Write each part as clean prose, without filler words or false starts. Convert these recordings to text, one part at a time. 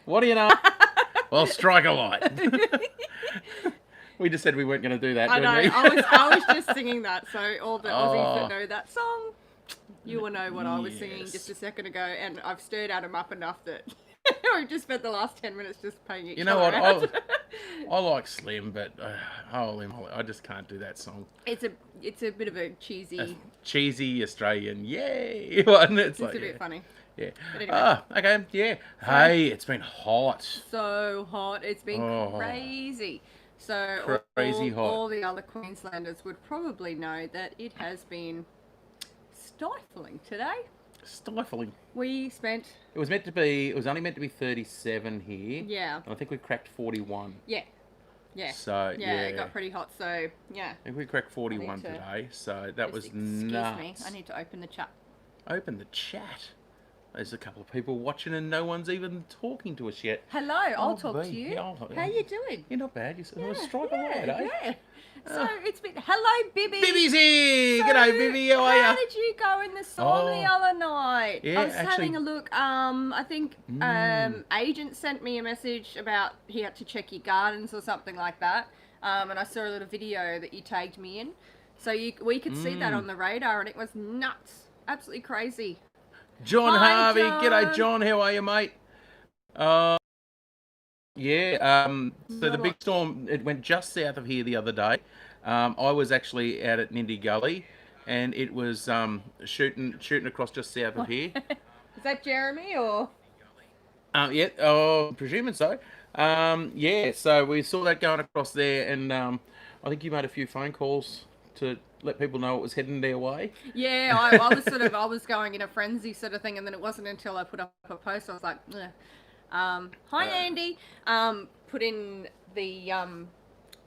What do you know? Well, strike a light. We just said we weren't going to do that, I didn't know. we? I was just singing that, so all the Aussies Oh. that know that song, you will know what I was singing Yes. just a second ago, and I've stirred Adam up enough that we've just spent the last 10 minutes just paying each You know other what? out. I like Slim, but holy moly, I just can't do that song. It's a bit of a cheesy. Cheesy Australian, yay! And it's It's like, a bit funny. yeah. But anyway. Okay, yeah. Hey, it's been hot. So hot. It's been Oh. crazy. So Crazy hot. all the other Queenslanders would probably know that it has been stifling today. Stifling. We spent It was only meant to be 37 here. yeah And I think we cracked 41. yeah So, yeah it got pretty hot. So yeah. I think we cracked 41 to- today. So that was Excuse nuts. me. I need to open the chat. Open the chat. There's a couple of people watching and no one's even talking to us yet. Hello, I'll Oh, talk to B. you. Yeah, I'll- How you doing? You're not bad. You're strike a light, eh? Yeah. So it's been hello, Bibby. Bibby's here! So, G'day, Bibby, how are How ya? did you go in the sauna the Oh. other night? Yeah, I was actually- having a look. I think agent sent me a message about he had to check your gardens or something like that. And I saw a little video that you tagged me in, so we could see that on the radar, and it was nuts, absolutely crazy. John Hi, Harvey, John. g'day John, how are you, mate? So the big storm, it went just south of here the other day. I was actually out at Nindy Gully, and it was shooting across just south of here. Is that Jeremy or? Yeah, I'm presuming so. Yeah, so we saw that going across there, and I think you made a few phone calls to let people know it was heading their way. Yeah, I was I was going in a frenzy sort of thing, and then it wasn't until I put up a post I was like, hi Andy, put in the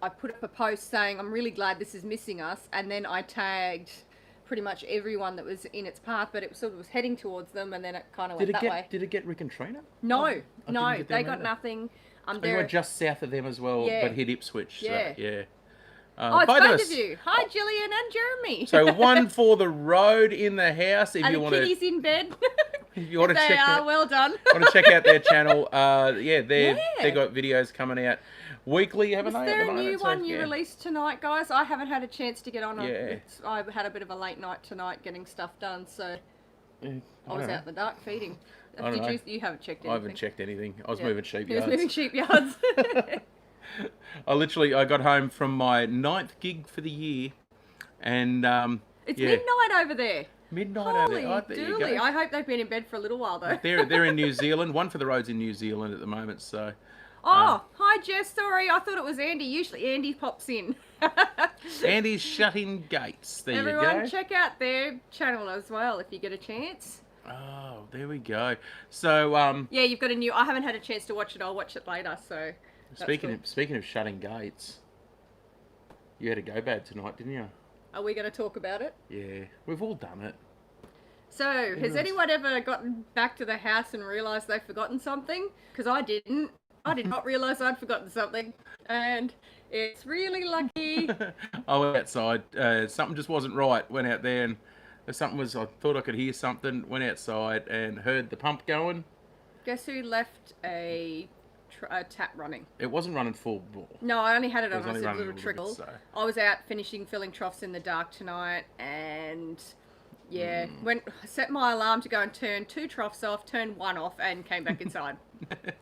I put up a post saying I'm really glad this is missing us, and then I tagged pretty much everyone that was in its path, but it sort of was heading towards them, and then it kind of went that way. Did it get Rick and Trina? No, I didn't no, get they them got either. nothing. They were just south of them as well, Yeah. but hit Ipswich. Yeah. So, yeah. Oh, it's both both us. of you. Hi, Gillian and Jeremy. So one for the road in the house. If and you the want to, kitties in bed. if you want to they check, are well done. want to check out their channel. Yeah, they Yeah. got videos coming out weekly, haven't Is they? there at the a new moment? So, one you yeah. released tonight, guys? I haven't had a chance to get on. Yeah. I had a bit of a late night tonight getting stuff done, so Yeah, I was don't out in the dark feeding. I don't know. You haven't checked anything? I haven't checked anything. I was Yeah. moving sheep He was yards. moving sheep yards. I got home from my 9th gig for the year, and It's yeah, midnight over there. midnight over Holy there. Oh, there you dooly. go. I hope they've been in bed for a little while, though. They're in New Zealand. One for the roads in New Zealand at the moment. So Oh, hi, Jess. Sorry, I thought it was Andy. Usually Andy pops in. Andy's shutting gates. There you Everyone, go. check out their channel as well if you get a chance. Oh, there we go. So Yeah, you've got a new... I haven't had a chance to watch it. I'll watch it later, so... that's good. speaking of shutting gates, you had a go bad tonight, didn't you? Are we going to talk about it? Yeah, we've all done it. So, has Everyone's- anyone ever gotten back to the house and realised they've forgotten something? Because I didn't. I did not realise I'd forgotten something. And it's really lucky. I went outside. Something just wasn't right. Went out there and something was. I thought I could hear something. Went outside and heard the pump going. Guess who left a tap running? It wasn't running full bore. No, I only had it It on was a only running a little little trickle. bit, so. I was out finishing filling troughs in the dark tonight, and yeah, I set my alarm to go and turn 2 troughs off, turn 1 off, and came back inside.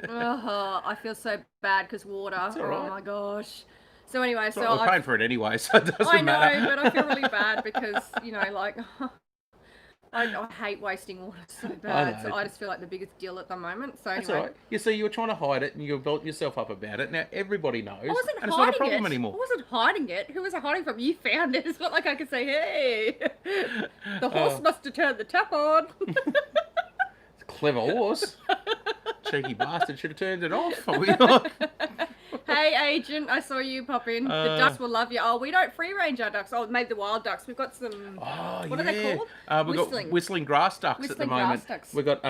Oh, I feel so bad because water. all right. Oh my gosh. So anyway, so Well, we're I paying for it anyway, so it doesn't I know, matter. but I feel really bad because, you know, like, I hate wasting water so bad. So know. I just feel like the biggest deal at the moment. So That's anyway, all right. You see, you were trying to hide it, and you built yourself up about it. Now everybody knows, I wasn't and it's hiding not a problem it. anymore. I wasn't hiding it. Who was I hiding from? You found it. It's not like I could say, hey, the horse Oh. must have turned the tap on. Clever horse. Cheeky bastard should have turned it off. Hey, agent, I saw you pop in. The ducks will love you. Oh, we don't free range our ducks. Oh, maybe the wild ducks. We've got some. Oh, What are they called? We've got whistling grass ducks at the Whistling moment. grass ducks. We've got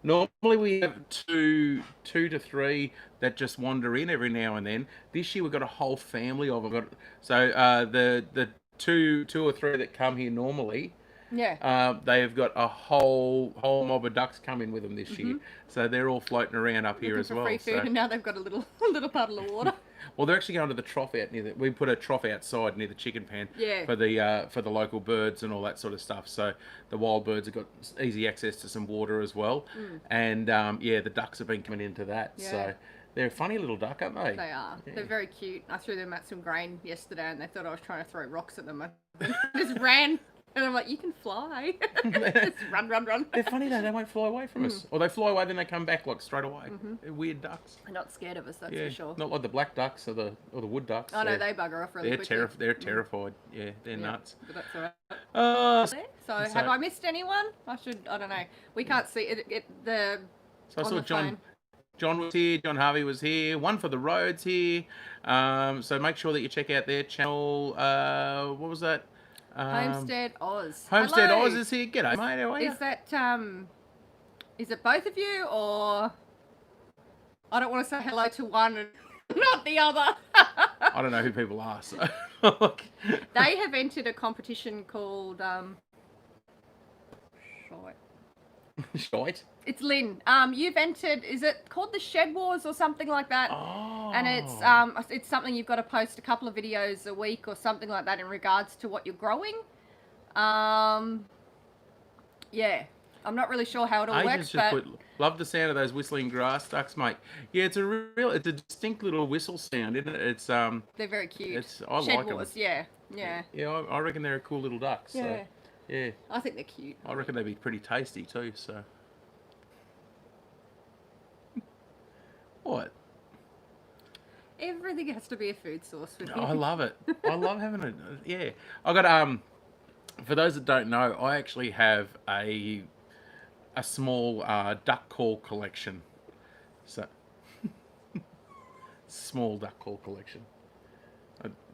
normally we have two to three that just wander in every now and then. This year we've got a whole family of them. So the two or three that come here normally, Yeah. They've got a whole mob of ducks coming with them this year, so they're all floating around up here Looking as for well. free food, So, and now they've got a little a little puddle of water. well, they're actually going to the trough out near we put a trough outside near the chicken pen Yeah. for the local birds and all that sort of stuff. So the wild birds have got easy access to some water as well, and yeah, the ducks have been coming into that. Yeah. So they're a funny little duck, aren't they? They are. Yeah. They're very cute. I threw them at some grain yesterday, and they thought I was trying to throw rocks at them. I just ran, and I'm like, "You can fly." Just run, run, run. They're funny though; they won't fly away from us, or they fly away, then they come back like straight away. They're weird ducks. They're not scared of us, that's Yeah, for sure. not like the black ducks or the wood ducks. Oh no, they bugger off really they're quickly. they're terrified. Yeah, they're Yeah, nuts. but that's all right. So Have I missed anyone? I don't know. We can't see it. I on saw the John. phone. John was here. John Harvey was here. One for the roads here. So make sure that you check out their channel. What was that? Homestead Oz. Homestead Hello. Oz is here. G'day, mate. How are you? Is that is it both of you, or I don't want to say hello to one and not the other. I don't know who people are. So They have entered a competition called shite. It's Lynn. You've entered. Is it called the Shed Wars or something like that? Oh. And it's something you've got to post a couple of videos a week or something like that in regards to what you're growing. Yeah, I'm not really sure how it all works, but love the sound of those whistling grass ducks, mate. Yeah, it's a distinct little whistle sound, isn't it? It's they're very cute. I Shed like them. Wars, yeah. Yeah, I reckon they're a cool little duck. So, Yeah. yeah. I think they're cute. I reckon they'd be pretty tasty too. So. What? Everything has to be a food source with you. I love it. I love having it. Yeah. I got for those that don't know, I actually have a small duck call collection. So small duck call collection.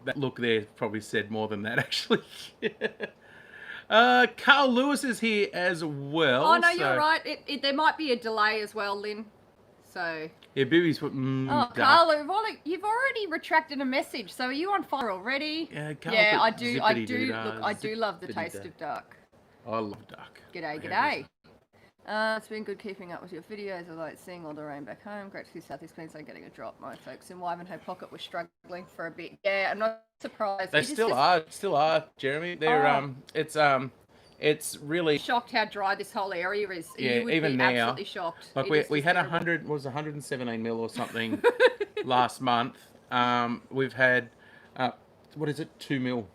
That look there probably said more than that actually. Carl Lewis is here as well. Oh no, so... you're right. There might be a delay as well, Lynn. So. Yeah, Bibby's put. Oh, Carl, you've already retracted a message. So are you on fire already? Yeah, Carl yeah, put I do. zippity-doo-dah, Look, I do love the taste zippity-dah. of duck. I love duck. G'day, Yeah, g'day. It's been good keeping up with your videos. I like seeing all the rain back home. Great to see South East Queensland getting a drop. My folks in Wivenhoe Pocket were struggling for a bit. Yeah, I'm not surprised. They still are, Jeremy. They're it's really shocked how dry this whole area is. Yeah, you would even be now. absolutely shocked. like we had 117 mil or something last month. We've had what is it? 2 mil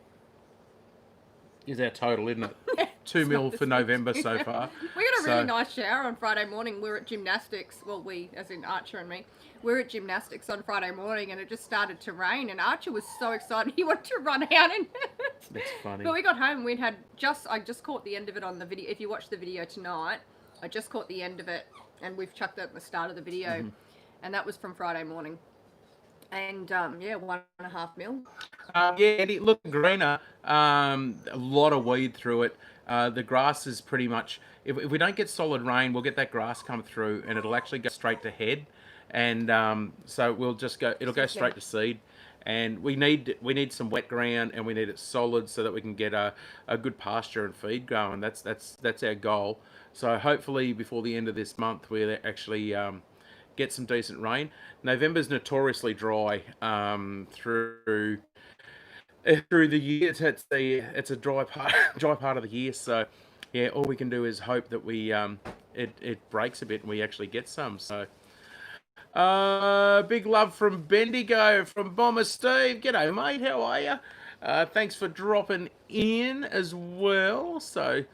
is our total, isn't it? 2 mil for November so far. We got a really nice shower on Friday morning. We were at gymnastics. Well, we, as in Archer and me, we were at gymnastics on Friday morning, and it just started to rain. And Archer was so excited, he wanted to run out and. That's funny. But we got home. I just caught the end of it on the video. If you watch the video tonight, I just caught the end of it, and we've chucked that at the start of the video, and that was from Friday morning. And yeah, 1.5 mil. Yeah, it looked greener. A lot of weed through it. The grass is pretty much. If we don't get solid rain, we'll get that grass come through, and it'll actually go straight to head. And so we'll just go. It'll go straight to seed. And we need some wet ground, and we need it solid so that we can get a good pasture and feed going. That's our goal. So hopefully before the end of this month, we'll actually get some decent rain. November's notoriously dry through the year. It's a dry part of the year. So yeah, all we can do is hope that we it breaks a bit and we actually get some. So big love from Bendigo from Bomber Steve. G'day mate, how are you? Thanks for dropping in as well. So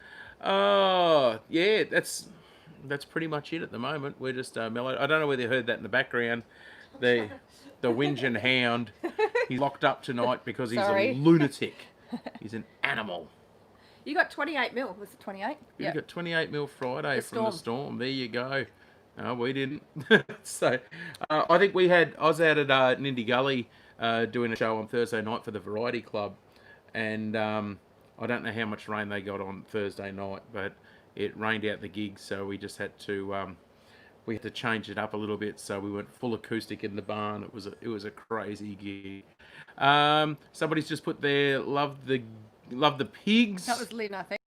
yeah, that's pretty much it at the moment. We're just mellow. I don't know whether you heard that in the background. The whinging hound. He's locked up tonight because he's a lunatic. He's an animal. You got 28 mil. Was it 28? You got 28 mil Friday from the storm. There you go. No, we didn't. So I think I was out at Nindy Gully doing a show on Thursday night for the Variety Club, and I don't know how much rain they got on Thursday night, but it rained out the gig, so we just had to change it up a little bit, so we went full acoustic in the barn. It was a crazy gig. Somebody's just put there, love the pigs. That was Lynn, I think.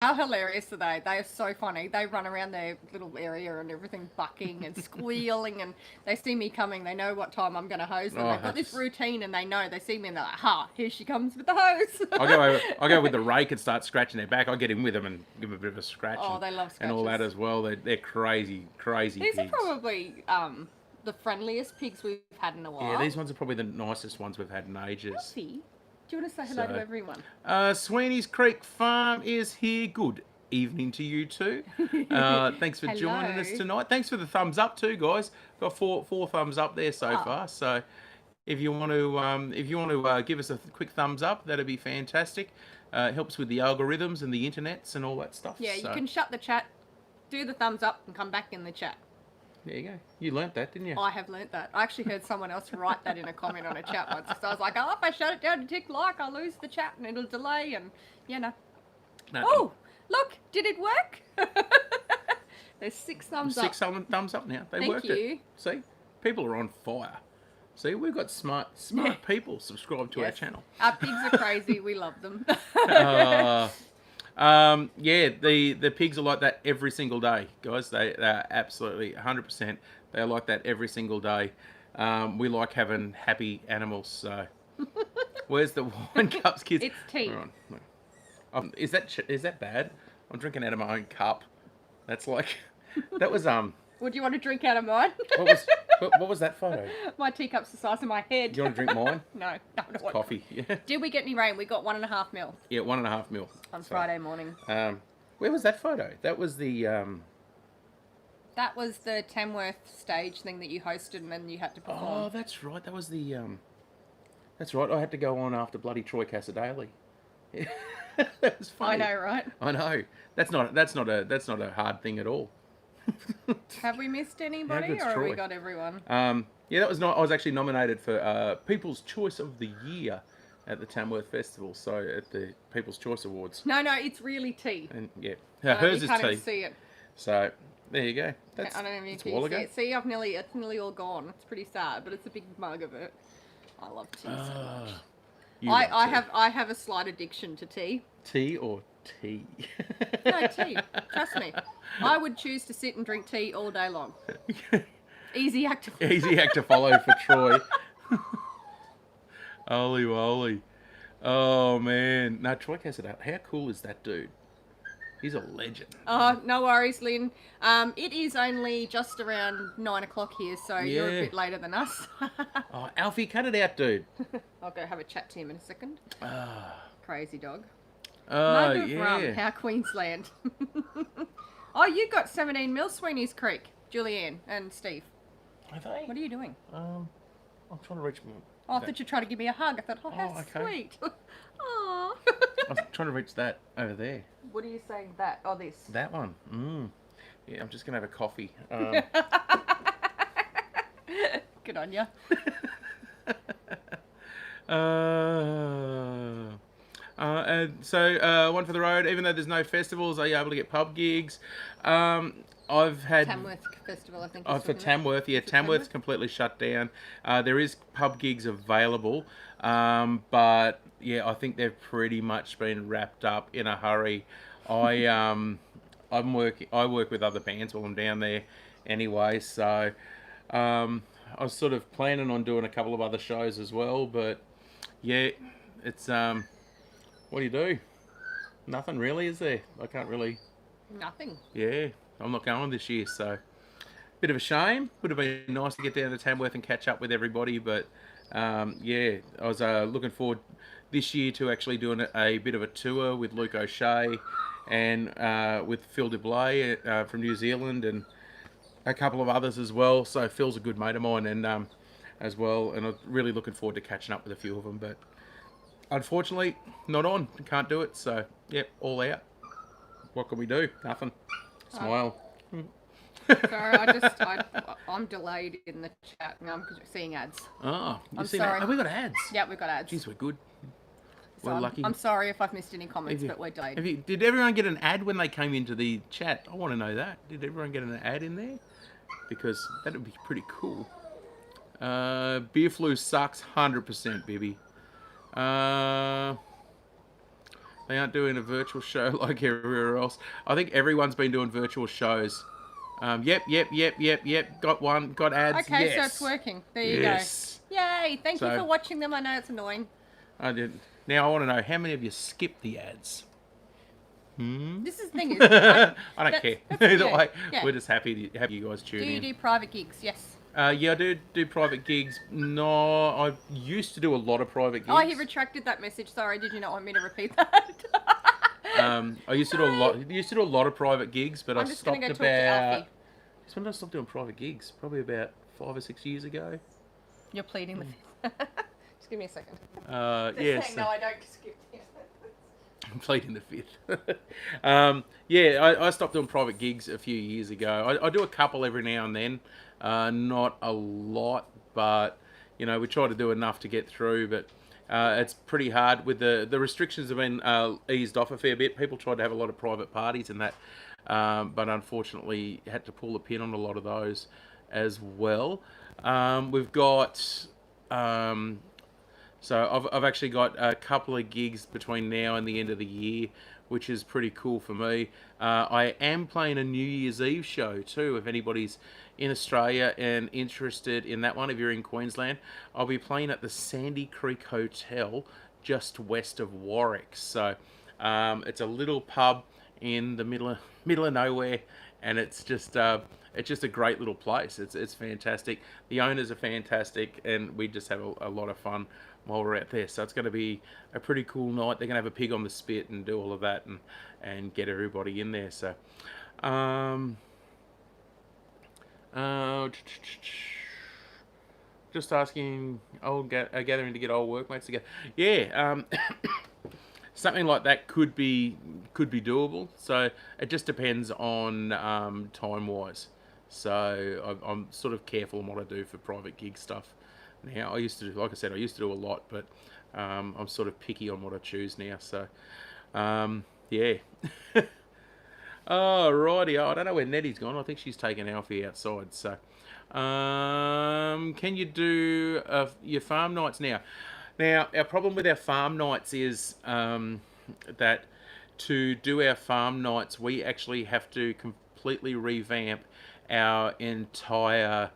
How hilarious are they? They are so funny. They run around their little area and everything, bucking and squealing, and they see me coming. They know what time I'm going to hose them. Oh, They've got this that's- routine, and they know. They see me, and they're like, "Ha! Here she comes with the hose." I go with the rake and start scratching their back. I get in with them and give them a bit of a scratch. Oh, and, they love and all that scratches. as well. They're crazy These pigs. are probably the friendliest pigs we've had in a while. Yeah, these ones are probably the nicest ones we've had in ages. Alfie, do you want to say hello So- to everyone? Sweeney's Creek Farm is here. Good evening to you too. Thanks for joining us Hello. tonight. Thanks for the thumbs up too, guys. Got four thumbs up there so Oh. far. So if you want to give us a quick thumbs up, that'd be fantastic. It helps with the algorithms and the internets and all that stuff. Yeah, so, you can shut the chat, do the thumbs up, and come back in the chat. There you go. You learnt that, didn't you? I have learnt that. I actually heard someone else write that in a comment on a chat once. So I was like, oh, if I shut it down to tick like, I'll lose the chat and it'll delay. And yeah, no. No, Oh, look, did it work? There's 6 thumbs up. thumbs up now. They Thank worked you. it. See, people are on fire. See, we've got smart Yeah. people subscribed to our Yes. channel. Our pigs are crazy. We love them. Yeah, the pigs are like that every single day, guys. They're absolutely 100%. They're like that every single day. We like having happy animals. So, where's the wine cups, kids? It's tea. Hold on. Is that bad? I'm drinking out of my own cup. That's like that was Would you want to drink out of mine? what was that photo? My teacup's the size of my head. Do you want to drink mine? No, I don't want Coffee. Yeah. Did we get any rain? We got 1.5 mil Yeah, 1.5 mil on So, Friday morning. Where was that photo? That was the That was the Tamworth stage thing that you hosted and then you had to Oh, perform. that's right. That was the That's right. I had to go on after bloody Troy Casadale. That was I funny. know, right? I know. That's not a hard thing at all. Have we missed anybody good's or have we Troy? got everyone? Yeah, that was not. I was actually nominated for People's Choice of the Year at the Tamworth Festival. So at the People's Choice Awards, No, it's really tea. and yeah, I hers you is can't tea. even see it. So there you go. That's I don't know if that's a you while can see ago. it. See, it's nearly all gone. It's pretty sad, but it's a big mug of it. I love tea so much. Ah, you I love tea. have a slight addiction to tea. Tea or tea? No, tea. Trust me. I would choose to sit and drink tea all day long. Easy act of Easy act to follow for Troy. Holy moly. Oh man. No, Troy Casadale. How cool is that dude? He's a legend. Oh, no worries, Lynn. It is only just around 9 o'clock here, so you're a Yeah. bit later than us. Oh, Alfie, cut it out, dude. I'll go have a chat to him in a second. Ah. Crazy dog. Oh, Mug of rum, how Queensland. Oh, you got 17 mil, Sweeney's Creek, Julianne and Steve. Are they? What are you doing? I'm trying to reach my... Oh, I thought you'd try to give me a hug. I thought, oh, how Oh, okay. sweet. Oh. I'm trying to reach that over there. What are you saying that? Oh, this. That one. Yeah, I'm just going to have a coffee. Good on ya. And so one for the road. Even though there's no festivals, are you able to get pub gigs? I've had Tamworth Festival, I think. Oh, is for talking about. Tamworth, yeah, Is it Tamworth's completely shut down. There is pub gigs available, but yeah, I think they've pretty much been wrapped up in a hurry. I work with other bands while I'm down there, anyway. So I was sort of planning on doing a couple of other shows as well, but yeah, it's what do you do? Nothing really, is there? I can't really. Nothing. Yeah, I'm not going this year, so bit of a shame. Would have been nice to get down to Tamworth and catch up with everybody, but yeah, I was looking forward this year to actually doing a bit of a tour with Luke O'Shea and with Phil DeBlay from New Zealand and a couple of others as well. So Phil's a good mate of mine, and as well, and I'm really looking forward to catching up with a few of them, but unfortunately not on. Can't do it. So yep, all out. What can we do? Nothing. Smile. Sorry, I'm delayed in the chat and I'm seeing ads. Oh, I'm you've seen sorry. that? Have we got ads? Yeah, we've got ads. Jeez, we're good. So We're I'm, lucky. I'm sorry if I've missed any comments, Have you- but we're delayed. Did everyone get an ad when they came into the chat? I want to know that. Did everyone get an ad in there? Because that would be pretty cool. Beer flu sucks, 100%, Bibby. They aren't doing a virtual show like everywhere else. I think everyone's been doing virtual shows. Yep. Got one. Got ads. Okay, Yes. so it's working. There you Yes. go. Yay! Thank you So- for watching them. I know it's annoying. I did. Now I want to know how many of you skipped the ads. This is the thing. Is, I don't care. that's- Either yeah, way, yeah. we're just happy to have you guys tune do you in. do private gigs? Yes. Yeah, I do private gigs. No, I used to do a lot of private gigs. Oh, he retracted that message. Sorry, did you not want me to repeat that? I used to do a lot of private gigs, but I'm I just gonna stopped go talk to about. Alfie. When did I stop doing private gigs? Probably about 5 or 6 years ago. You're pleading the fifth. Just give me a second. Yes. No, I don't skip. I'm pleading the fifth. I stopped doing private gigs a few years ago. I do a couple every now and then, not a lot, but we try to do enough to get through. But it's pretty hard with the restrictions have been eased off a fair bit. People tried to have a lot of private parties and that, but unfortunately had to pull the pin on a lot of those as well. We've got. So I've actually got a couple of gigs between now and the end of the year, which is pretty cool for me. I am playing a New Year's Eve show too. If anybody's in Australia and interested in that one, if you're in Queensland, I'll be playing at the Sandy Creek Hotel just west of Warwick. So it's a little pub in the middle of nowhere, and it's just a great little place. It's fantastic. The owners are fantastic, and we just have a lot of fun while we're out there. So it's going to be a pretty cool night. They're going to have a pig on the spit and do all of that and get everybody in there. So, just asking a gathering to get old workmates together. Yeah, something like that could be doable. So it just depends on time wise. So I'm sort of careful in what I do for private gig stuff. Now I used to do, like I said, I used to do a lot, but I'm sort of picky on what I choose now. So yeah. Alrighty, I don't know where Nettie's gone. I think she's taken Alfie outside. So can you do your farm nights now? Now our problem with our farm nights is that to do our farm nights, we actually have to completely revamp our entire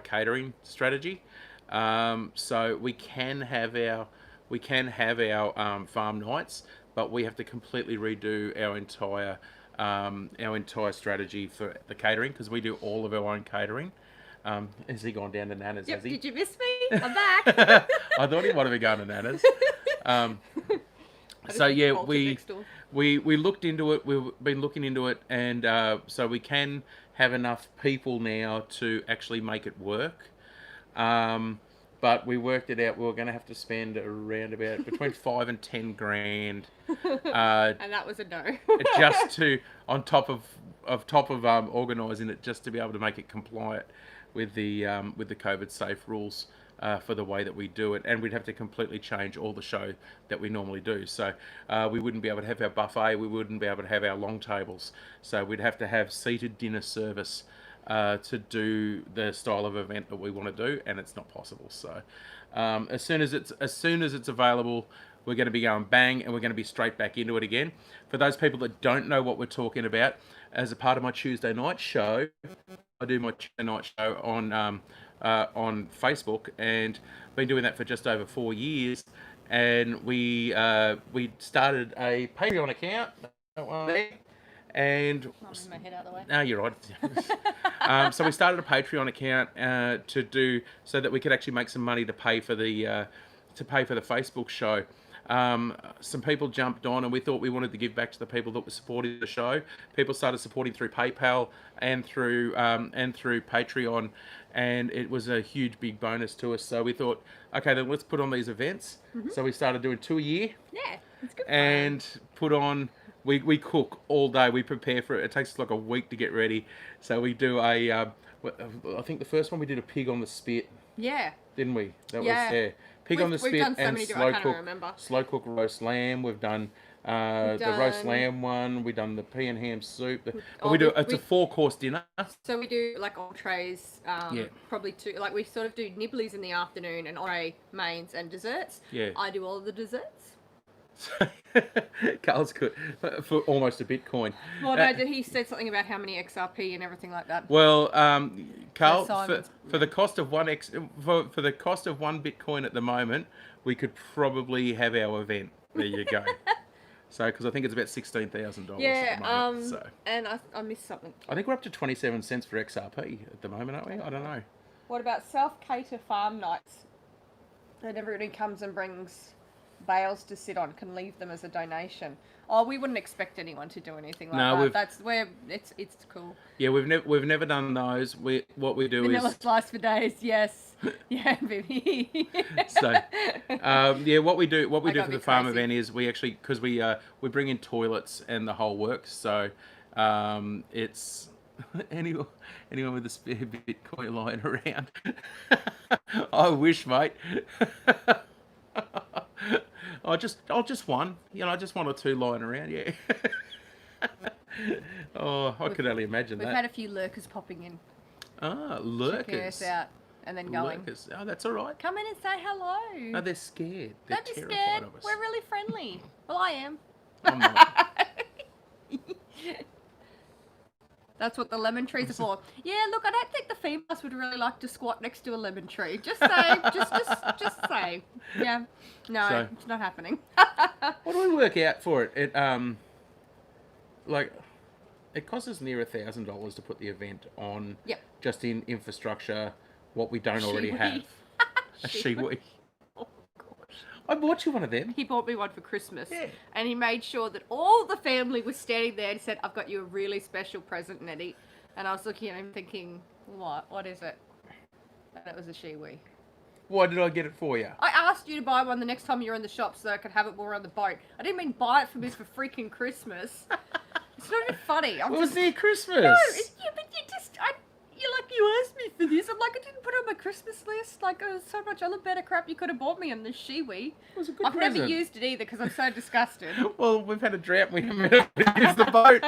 catering strategy. So we can have our farm nights, but we have to completely redo our entire strategy for the catering, because we do all of our own catering. Has he gone down to Nana's? Yep. Has he? Did you miss me? I'm back. I thought he might have been going to Nana's. So yeah, we looked into it. We've been looking into it, and so we can have enough people now to actually make it work. But we worked it out. We were going to have to spend around about between 5 and 10 grand, and that was a no. just to on top of organising it, just to be able to make it compliant with the COVID safe rules. For the way that we do it, and we'd have to completely change all the show that we normally do. So we wouldn't be able to have our buffet, we wouldn't be able to have our long tables. So we'd have to have seated dinner service to do the style of event that we want to do, and it's not possible. So as soon as it's available, we're going to be going bang, and we're going to be straight back into it again. For those people that don't know what we're talking about, as a part of my Tuesday night show, I do my Tuesday night show on Facebook, and been doing that for just over 4 years. And we started a Patreon account, and My head out of the way. no, you're right. So we started a Patreon account to do so that we could actually make some money to pay for the Facebook show. Some people jumped on, and we thought we wanted to give back to the people that were supporting the show. People started supporting through PayPal and through Patreon, and it was a huge big bonus to us. So we thought, okay, then let's put on these events. So we started doing 2 a year. Yeah, it's good. And put on. We cook all day. We prepare for it. It takes us like a week to get ready. So we do I think the first one we did a pig on the spit. Yeah. Didn't we? That Yeah. was pig on the spit, We've done so and many different. I can't slow remember. cook roast lamb. We've done the roast lamb one. We've done the pea and ham soup. It's a 4-course dinner. So we do like entrees, Yeah. probably 2. Like we sort of do nibblies in the afternoon and entree, mains, and desserts. Yeah. I do all of the desserts. So, Carl's good for almost a Bitcoin. Well, no, did he said something about how many XRP and everything like that? Well, Carl, Simon's- for the cost of for the cost of one Bitcoin at the moment, we could probably have our event. There you go. So, because I think it's about $16,000 Yeah, at the moment. So, and I missed something. I think we're up to 27 cents for XRP at the moment, aren't we? I don't know. What about self-cater farm nights? And everybody comes and brings bales to sit on, can leave them as a donation. Oh, we wouldn't expect anyone to do anything like that. That's where it's cool. Yeah, we've never done those. What we do Vanilla is slice for days, yes. Yeah, baby. so yeah, what we do for got a the bit farm crazy. event is we actually, because we bring in toilets and the whole works. So it's anyone with a spare Bitcoin lying around. I wish, mate. I just one, just one or two lying around. Yeah. Oh, I could only imagine We've that. had a few lurkers popping in, Ah, checking lurkers. us out, and then going. Lurkers. Oh, that's all right. Come in and say hello. No, they're scared. They're Don't be terrified scared. of us. We're really friendly. Well, I am. I'm not. That's what the lemon trees are for. Yeah, look, I don't think the females would really like to squat next to a lemon tree. Just say, just say. Yeah, no, So- it's not happening. What do we work out for it? It costs us near $1,000 to put the event on. Yep. Just in infrastructure, what we don't already Shiwi. have. A Shiwi. Shiwi. Oh, gosh. I bought you one of them. He bought me one for Christmas, Yeah. and he made sure that all the family was standing there. And he said, "I've got you a really special present, Nettie." And I was looking at him, thinking, "What? What is it?" And it was a Shiwi. Why did I get it for you? I asked you to buy one the next time you're in the shop so I could have it more on the boat. I didn't mean buy it for me for freaking Christmas. It's not even funny. I'm It was just near Christmas. no, yeah, but you're like, you asked me for this. I'm like, I didn't put it on my Christmas list. Like, there was so much other better crap you could have bought me in the Shiwi. It was a good I've present. never used it either because I'm so disgusted. Well, we've had a drought. We haven't been able to use the boat.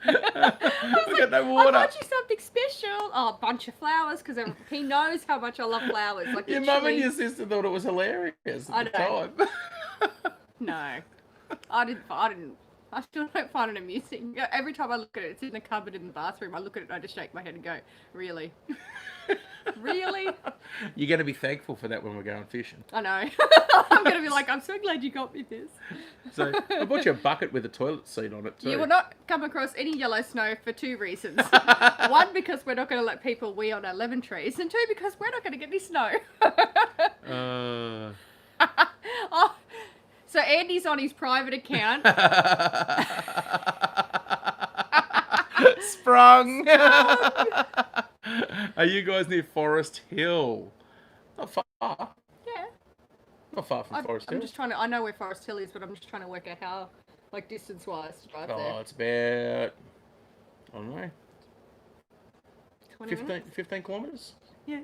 We've got no I water. bought you something special. Oh, a bunch of flowers because he knows how much I love flowers. Like Your mum and literally- your sister thought it was hilarious I at the know. time. No, I didn't. I still don't find it amusing. Every time I look at it, it's in the cupboard in the bathroom. I look at it and I just shake my head and go, "Really, really?" You're going to be thankful for that when we're going fishing. I know. I'm gonna be like, "I'm so glad you got me this." So I bought you a bucket with a toilet seat on it too. You will not come across any yellow snow for two reasons. One, because we're not going to let people wee on our lemon trees, and two, because we're not going to get any snow. Oh, so Andy's on his private account. Sprung. Are you guys near Forest Hill? Not far. Yeah. Not far from Forest I'm Hill. just trying to. I know where Forest Hill is, but I'm just trying to work out how, like, distance-wise to drive Oh, there. it's about, I don't know, 20 minutes? 15 kilometres? Yeah.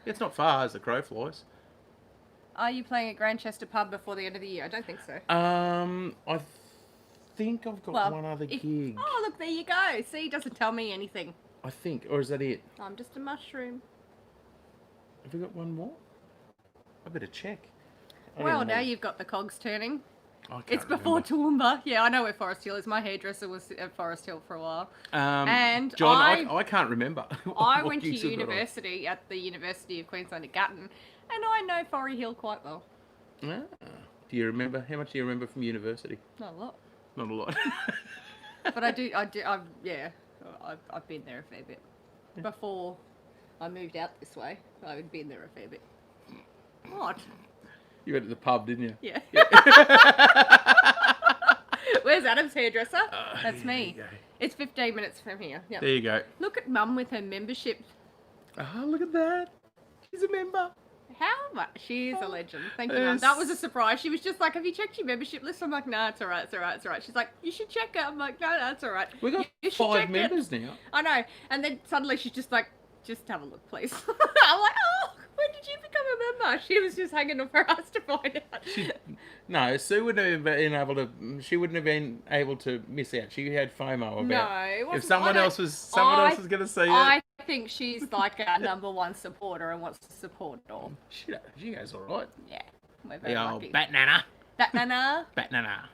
It's not far as the crow flies. Are you playing at Grandchester Pub before the end of the year? I don't think so. I think I've got Well, one other if- gig. Oh, look, there you go. See, he doesn't tell me anything. I think, or is that it? I'm just a mushroom. Have we got one more? I better check. I don't Well, know. now you've got the cogs turning. I can't It's before remember. Toowoomba. Yeah, I know where Forest Hill is. My hairdresser was at Forest Hill for a while. And John, I- I can't remember. I what went to gigs we've got on. university at the University of Queensland at Gatton, and I know Forest Hill quite well. Ah. Do you remember? How much do you remember from university? Not a lot. Not a lot. But yeah, I've been there a fair bit. Before I moved out this way, I've been there a fair bit. What? You went to the pub, didn't you? Yeah. Where's Adam's hairdresser? That's there me. you go. It's 15 minutes from here. Yep. There you go. Look at Mum with her membership. Ah, look at that. She's a member. How much? She is a legend. Thank you, Yes. Mum. That was a surprise. She was just like, "Have you checked your membership list?" I'm like, "No, it's all right. It's all right. It's all right." She's like, "You should check it." I'm like, "No, no, it's all right." We got You should 5 check it. members now. I know. And then suddenly she's just like, "Just have a look, please." I'm like, "Oh, when did you become a member?" She was just hanging on for us to find out. No, Sue wouldn't have been able to. She wouldn't have been able to miss out. She had FOMO about. No, it If wasn't- someone I don't- else was going to see it. I think she's like our number one supporter and wants to support it all. She goes all right. Yeah. We're very The lucky. old bat nana. That nana. Bat nana.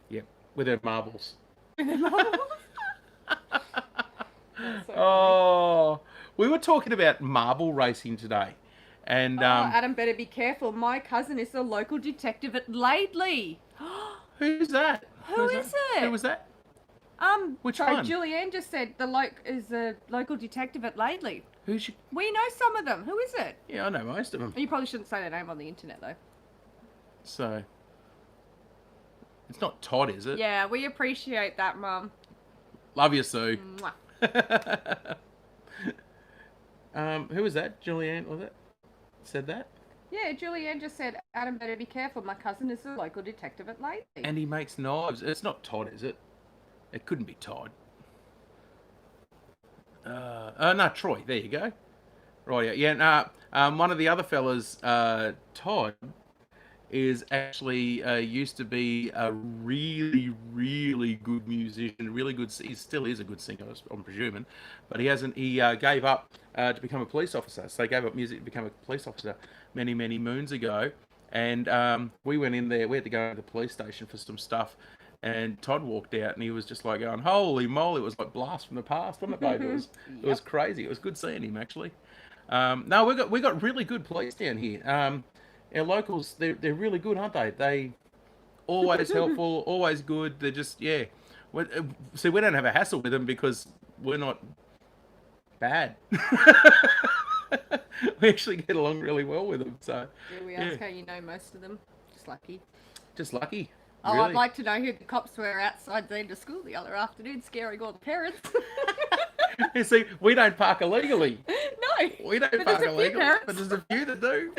Yep, with her marbles. That's so funny. Oh, we were talking about marble racing today, and Adam, better be careful. My cousin is the local detective at Laidley. who's that? Who is it? Who was that? Which sorry, one? Julianne just said is the local detective at Laidley. Who's you? We know some of them. Who is it? Yeah, I know most of them. You probably shouldn't say their name on the internet, though. So, it's not Todd, is it? Yeah, we appreciate that, Mum. Love you, Sue. Mwah. Who was that? Julianne, was it? Said that? Yeah, Julianne just said, Adam, better be careful. My cousin is the local detective at Laidley. And he makes knives. It's not Todd, is it? It couldn't be Todd. No, Troy. There you go. Right, yeah. One of the other fellas, Todd, is actually used to be a really, really good musician. Really good. He still is a good singer, I'm presuming, but he hasn't. He gave up to become a police officer. So he gave up music to become a police officer many, many moons ago. And we went in there. We had to go to the police station for some stuff. And Todd walked out, and he was just like going, "Holy moly!" It was like blast from the past, wasn't it, babe? It was crazy. It was good seeing him actually. No, we got really good police down here. Our locals, they're really good, aren't they? They always helpful, always good. They're just See, we don't have a hassle with them because we're not bad. We actually get along really well with them. So Yeah, we ask how you know most of them. Just lucky. just lucky. Oh, Really. I'd like to know who the cops were outside the end of school the other afternoon, scaring all the parents. You see, we don't park illegally. No. We don't But park there's a few illegally, parents. but there's a few that do.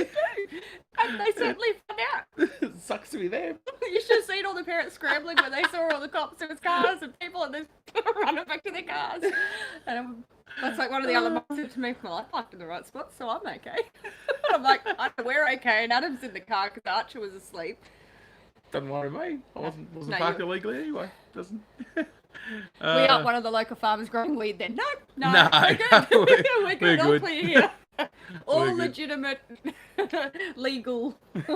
And they certainly found out. It sucks to be them. You should have seen all the parents scrambling when they saw all the cops. There was cars and people and they're running back to their cars. And that's like one of the other moms said to me, well, I parked in the right spot, so I'm okay. I'm like, we're okay. And Adam's in the car because Archer was asleep. Doesn't worry me. I wasn't No, parked illegally anyway. Doesn't. We aren't one of the local farmers growing weed then. No, No, we're good. We're good. we're All good. clear here. All We're good. legitimate, legal Oh, you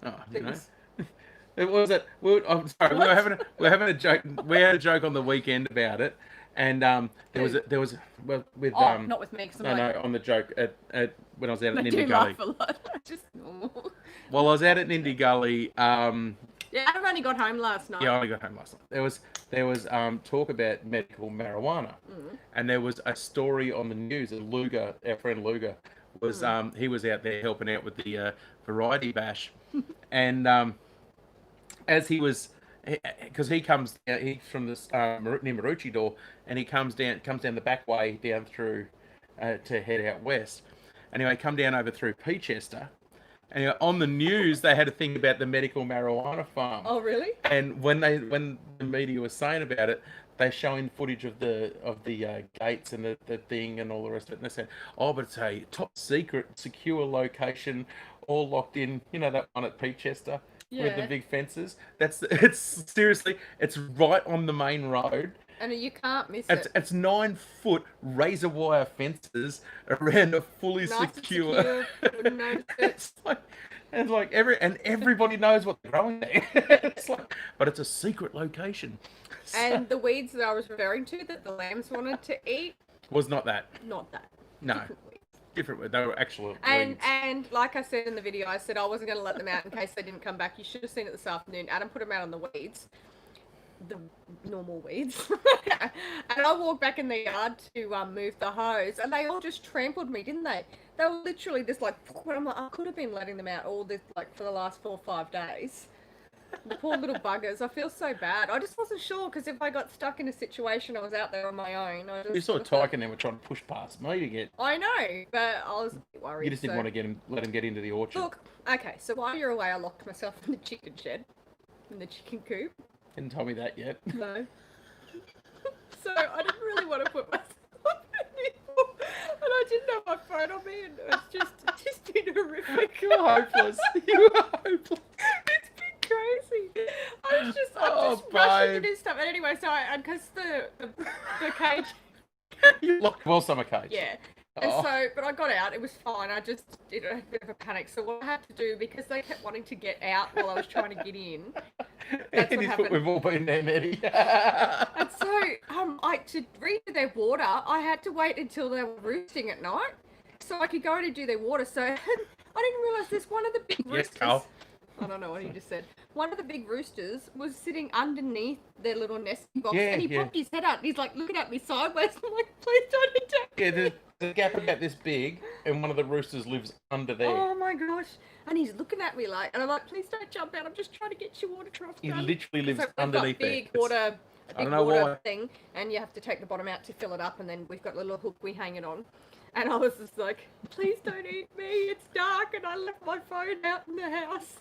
know. things. It was it. I'm sorry. We were having a joke. We had a joke on the weekend about it, and there was with Oh, not with me, because I'm no like, no on the joke at when I was out at I Nindy do Gully. laugh a lot. Just normal. Well, I was out at Nindy Gully. Yeah, Adam only got home last night. Yeah, I only got home last night. There was talk about medical marijuana, and there was a story on the news that Luger, our friend Luger, was he was out there helping out with the variety bash, and as he was, because he's from this near Maroochydore, and he comes down the back way down through to head out west. Anyway, come down over through Peachester. And on the news, they had a thing about the medical marijuana farm. Oh, really? And when the media was saying about it, they're showing footage of the gates and the thing and all the rest of it. And they said, "Oh, but it's a top secret, secure location, all locked in." You know that one at Peachester with the Yeah. big fences. It's seriously, it's right on the main road. And you can't miss It's it. 9-foot razor wire fences around a fully Nice and secure. wouldn't notice it. it's like everybody knows what they're growing there. It's like, but it's a secret location. And the weeds that I was referring to that the lambs wanted to eat, Was not that. not that. No, Different weeds. different. They were actual And weeds. and like I said in the video, I said I wasn't going to let them out in case they didn't come back. You should have seen it this afternoon. Adam put them out on the weeds, the normal weeds, and I walked back in the yard to move the hose, and they all just trampled me, didn't they? They were literally just like, I'm like, I could have been letting them out all this like for the last 4 or 5 days. The poor little buggers. I feel so bad. I just wasn't sure because if I got stuck in a situation, I was out there on my own. I just You saw sort of felt- Tyke and them were trying to push past me to get. I know, but I was a bit worried. You just didn't so- want to let him get into the orchard. Look, okay, so while you're away, I locked myself in the chicken shed, in the chicken coop. Didn't tell me that yet. No. So I didn't really want to put myself anymore, and I didn't have my phone on me, and it's just been horrific. You are hopeless. You are hopeless. It's been crazy. I'm just Oh, rushing to babe. do stuff. And anyway, so because the cage, You locked well summer cage. yeah, And Oh. so, but I got out. It was fine. I just did a bit of a panic. So what I had to do, because they kept wanting to get out while I was trying to get in, that's what happened. We've all been there, Nettie. And so, to read their water, I had to wait until they were roosting at night, so I could go in and do their water. So I didn't realise this. One of the big Yes, roosters. Carl. I don't know what he just said. One of the big roosters was sitting underneath their little nesting box, Yeah, and he yeah. popped his head out. And he's like looking at me sideways. I'm like, please don't attack me. Yeah, there's a gap about this big, and one of the roosters lives under there. Oh my gosh. And he's looking at me like, and I'm like, please don't jump out. I'm just trying to get your watercraft He done. literally lives So we've underneath got there. big It's- water, I a don't big know water why. thing, and you have to take the bottom out to fill it up, and then we've got a little hook we hang it on. And I was just like, please don't eat me. It's dark, and I left my phone out in the house.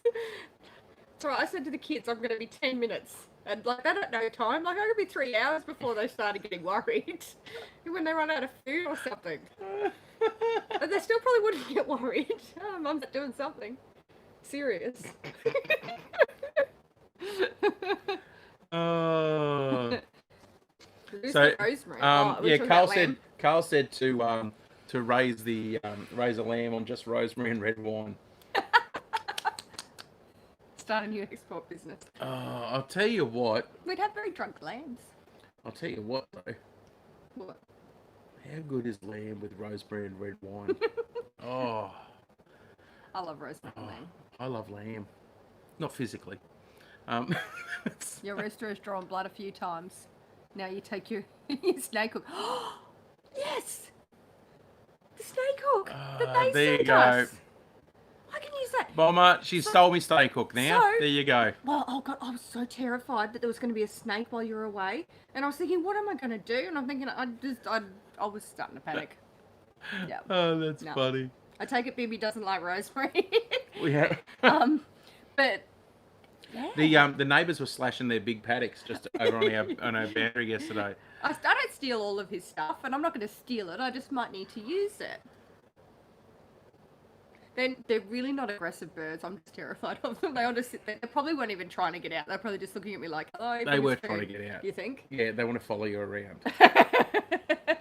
So I said to the kids, I'm going to be 10 minutes. And like, they don't know time. Like, I could be 3 hours before they started getting worried when they run out of food or something. But they still probably wouldn't get worried. Oh, Mum's doing something serious. Oh. Who's So, the rosemary? Oh, we're yeah, talking Carl about said lamb. to raise a lamb on just rosemary and red wine. Start a new export business. I'll tell you what. We'd have very drunk lambs. I'll tell you what though. What? How good is lamb with rosemary and red wine? Oh, I love rosemary oh, lamb. I love lamb. Not physically. It's- Your rooster has drawn blood a few times. Now you take your, your snake hook. Yes! The snake hook that they there you sent go. us. I can use that. Bomber, she stole me steak hook now. So- There you go. Well, oh God, I was so terrified that there was going to be a snake while you were away. And I was thinking, what am I going to do? And I'm thinking, I was starting to panic. Yeah. Oh, that's No. funny. I take it Bibi doesn't like rosemary. We have But yeah. the neighbours were slashing their big paddocks just over on our boundary yesterday. I don't steal all of his stuff, and I'm not going to steal it. I just might need to use it. They're really not aggressive birds. I'm just terrified of them. They all just sit there. They probably weren't even trying to get out. They're probably just looking at me like, hello. They were Miss trying to Food." get out. You think? Yeah, they want to follow you around.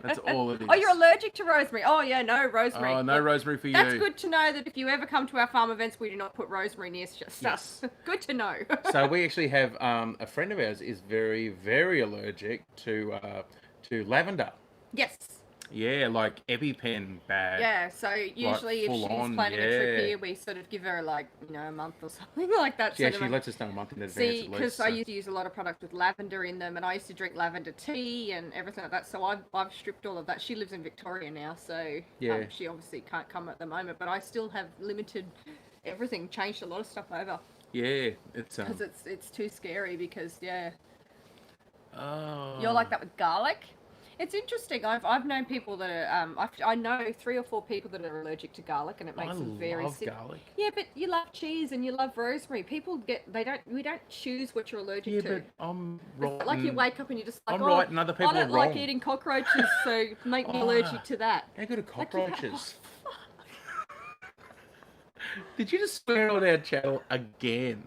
That's all it is. Oh, you're allergic to rosemary. Oh, yeah, no rosemary. Oh, no Look, rosemary for you. That's good to know that if you ever come to our farm events, we do not put rosemary near stuff. Yes. Good to know. So we actually have a friend of ours is very, very allergic to lavender. Yes. Yeah, like EpiPen bad. Yeah, so usually if full she's on, planning a trip yeah. here, we sort of give her like, a month or something like that. Yeah, so she that lets us know a month in advance See, at because least. I so- used to use a lot of products with lavender in them, and I used to drink lavender tea and everything like that. So I've stripped all of that. She lives in Victoria now, so Yeah. she obviously can't come at the moment. But I still have limited everything. Changed a lot of stuff over Yeah, it's because it's too scary. Because Oh. you're like that with garlic. It's interesting. I've known people that are I know 3 or 4 people that are allergic to garlic, and it makes them very love sick. garlic. Yeah, but you love cheese and you love rosemary. People we don't choose what you're allergic Yeah, to. but I'm right. It's like you wake up and you're just like, I'm oh, right and other people I don't are like wrong." eating cockroaches, so make me Oh. allergic to that. How good are Like you have- cockroaches? Did you just swear on our channel again?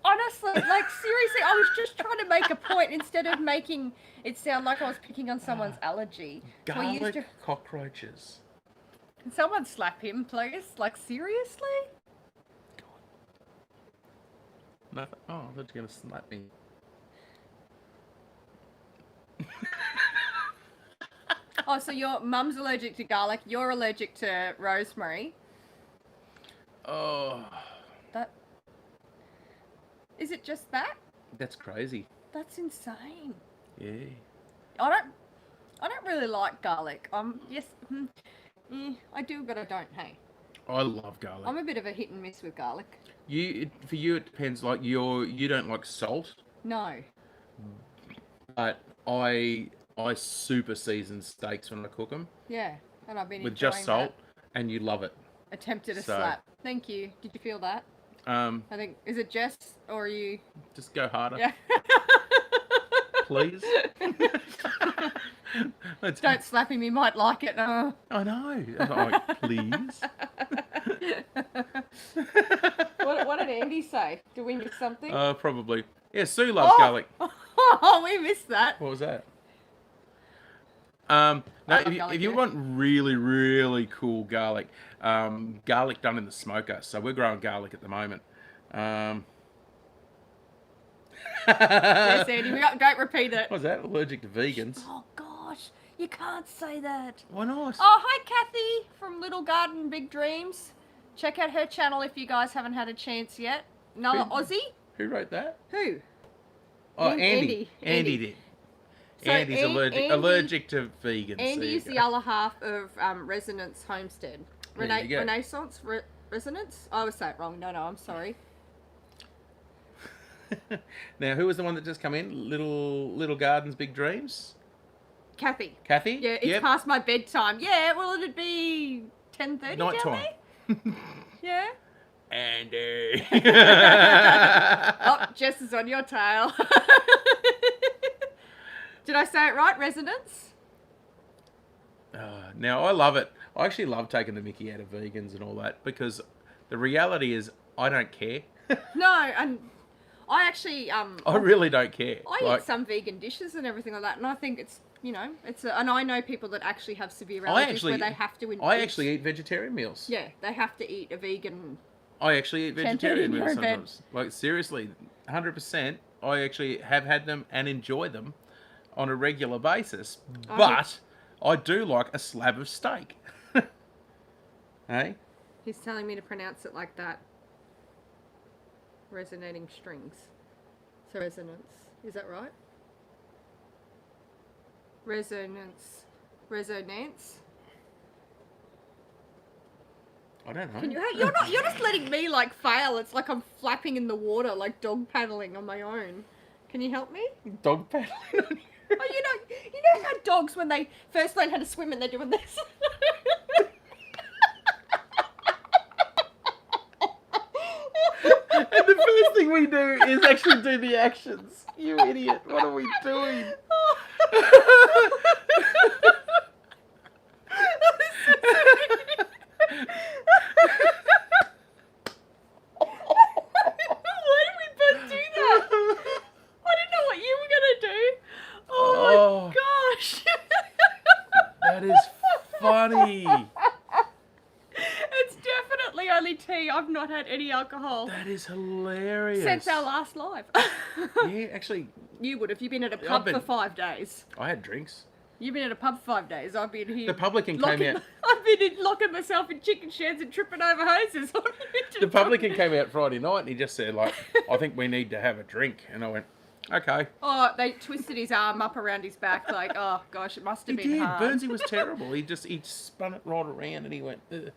Honestly, like seriously, I was just trying to make a point instead of making it sound like I was picking on someone's allergy. So I used Garlic to. cockroaches. Can someone slap him, please? Like seriously? Nothing. Oh, I thought you were gonna slap me. Oh, so your mum's allergic to garlic, you're allergic to rosemary. Oh, That is it just that? that's crazy. That's insane. Yeah. I don't really like garlic. Yes, I do, but I don't. Hey, I love garlic. I'm a bit of a hit and miss with garlic. For you, it depends. Like you don't like salt, No. but I super season steaks when I cook them Yeah, and I've been with just enjoying salt, and you love it. that. Attempted a So- slap. Thank you. Did you feel that? I think is it Jess or are you? Just go harder, Yeah. please. Let's- Don't slap him. He might like it. I know. I'm like, please. What did Andy say? Did we miss something? Probably. Yeah, Sue loves Oh! garlic. Oh, we missed that. What was that? No, I if love you, garlic, if you yeah. want really, really cool garlic, garlic done in the smoker. So we're growing garlic at the moment. Um, Yes, Andy, don't repeat it. What's that? Allergic to vegans? Oh gosh, you can't say that. Why not? Oh, hi Kathy from Little Garden Big Dreams. Check out her channel if you guys haven't had a chance yet. Another Who- Aussie? Who wrote that? Who? Oh, Andy. Andy did. So Andy's Andy- allergic to vegans. There Andy you is the go. other half of Resonance Homestead. There you go. Renaissance? Resonance? I always say it wrong. No, I'm sorry. Now, who was the one that just come in? Little Gardens, Big Dreams. Kathy. Kathy. Yeah, it's Yep. past my bedtime. Yeah, well, it'd be 10:30 down Nighttime. there? Yeah. Andy. Oh, Jess is on your tail. Did I say it right? Resonance? Now I love it. I actually love taking the mickey out of vegans and all that because the reality is I don't care. No, and I actually I really don't care. I eat some vegan dishes and everything like that, and I think it's and I know people that actually have severe allergies where they have to. I actually eat vegetarian meals. Yeah, they have to eat a vegan. I actually eat 10:30 vegetarian in your meals bed. sometimes. Like seriously, 100%. I actually have had them and enjoy them on a regular basis. I But I do like a slab of steak. Hey? He's telling me to pronounce it like that. Resonating strings. So resonance. Is that right? Resonance. Resonance. I don't know. Can you? You're just letting me like fail. It's like I'm flapping in the water, like dog paddling on my own. Can you help me? Dog paddling on you. Oh, you know how dogs when they first learn how to swim and they're doing this. And the first thing we do is actually do the actions. You idiot. What are we doing? Why did we both do that? I didn't know what you were gonna do. Oh Oh. my gosh. That is funny. It's definitely only tea. I've not had any alcohol That is hilarious. since our last live. Yeah, actually, You would if you've been at a I've pub been- for 5 days. I had drinks. You've been at a pub for 5 days. I've been here. The publican came out. I've been locking myself in chicken sheds and tripping over hoses. The publican came out Friday night and he just said, like, I think we need to have a drink. And I went, okay. Oh, they twisted his arm up around his back, like, oh gosh, it must He have been did. hard. Burnsy was terrible. He spun it right around and he went, ugh.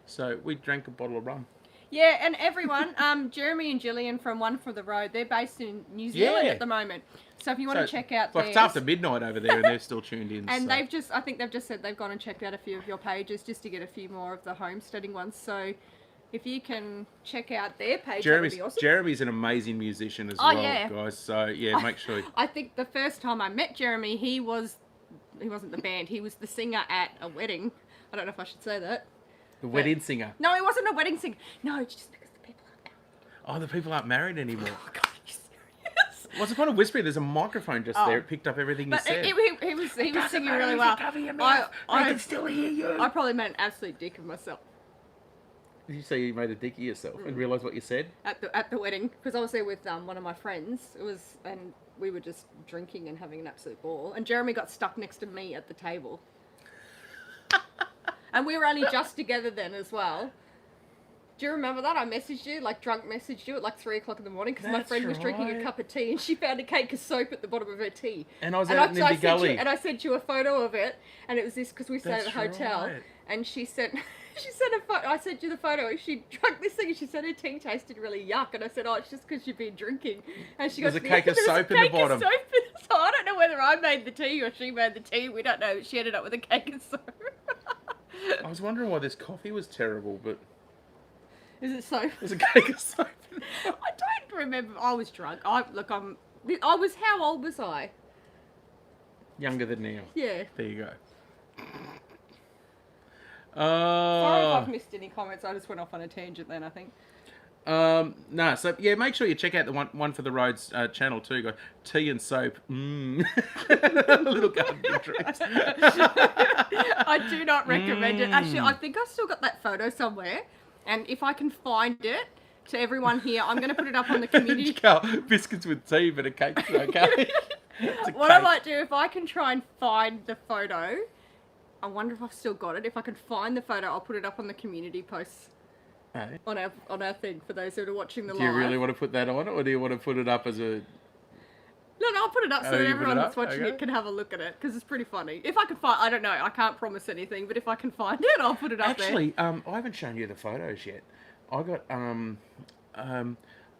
So we drank a bottle of rum. Yeah, and everyone, Jeremy and Gillian from One for the Road, they're based in New Zealand Yeah. at the moment. So if you want to check out like theirs, it's after midnight over there and they're still tuned in. and so. I think they've just said they've gone and checked out a few of your pages just to get a few more of the homesteading ones. So if you can check out their page, that would be awesome. Jeremy's an amazing musician as Oh, well, yeah. guys. So yeah, make sure. I think the first time I met Jeremy, he wasn't the band, he was the singer at a wedding. I don't know if I should say that. The wedding singer. No, he wasn't a wedding singer. No, it's just because the people aren't married. Oh, the people aren't married anymore. Oh, God, are you serious? What's the point of whispering? There's a microphone just Oh. there. It picked up everything you But said. he was singing really well. I can still hear you. I probably made an absolute dick of myself Did you say you made a dick of yourself and realised what you said? at the wedding because I was there with one of my friends. And we were just drinking and having an absolute ball. And Jeremy got stuck next to me at the table. And we were only just together then as well. Do you remember that? I messaged you, like drunk messaged you at like 3 o'clock in the morning because my That's friend was drinking a right. cup of tea and she found a cake of soap at the bottom of her tea. And I was out in I the gully. and I sent you a photo of it, and it was this because we stayed at a That's hotel, right. and she sent a photo. I sent you the photo. She drank this thing, and she said her tea tasted really yuck, and I said, oh, it's just because you've been drinking. And she There's goes, a cake of "There was soap a in the cake of bottom." soap in- So I don't know whether I made the tea or she made the tea. We don't know. She ended up with a cake of soap. I was wondering why this coffee was terrible, but Is it soap? there's a cake of soap. I don't remember. I was drunk. I was. How old was I? Younger than now. Yeah. There you go. Sorry if Oh, I've missed any comments. I just went off on a tangent then, I think. No, so yeah, make sure you check out the one for the roads channel too. Got tea and soap, little gardening trips. I do not recommend it. Actually, I think I still got that photo somewhere, and if I can find it to everyone here, I'm going to put it up on the community. Carl, biscuits with tea, but a cake's okay. It's a What I cake. might do, if I can try and find the photo, I wonder if I've still got it. If I can find the photo, I'll put it up on the community posts Hey, on our thing for those who are watching the do live. you really want to put that on, or do you want to put it up as a? No, I'll put it up so Oh, that you put it everyone that's up? watching Okay. it can have a look at it, because it's pretty funny. If I can find, I don't know, I can't promise anything, but if I can find it, I'll put it up there. Actually, I haven't shown you the photos yet. I got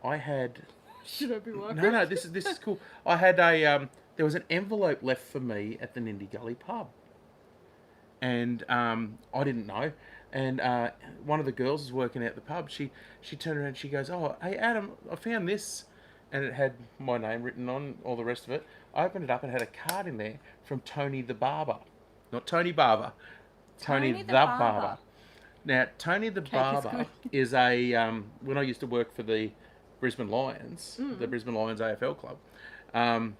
I had Should I be working? no. This is cool. I had a there was an envelope left for me at the Nindy Gully pub, and I didn't know. And one of the girls was working at the pub. She turned around and she goes, "Oh, hey Adam, I found this," and it had my name written on all the rest of it. I opened it up and it had a card in there from Tony the Barber, not Tony Barber, Tony the Barber. Now Tony the Cake is Barber good. is a when I used to work for the Brisbane Lions, the Brisbane Lions AFL club.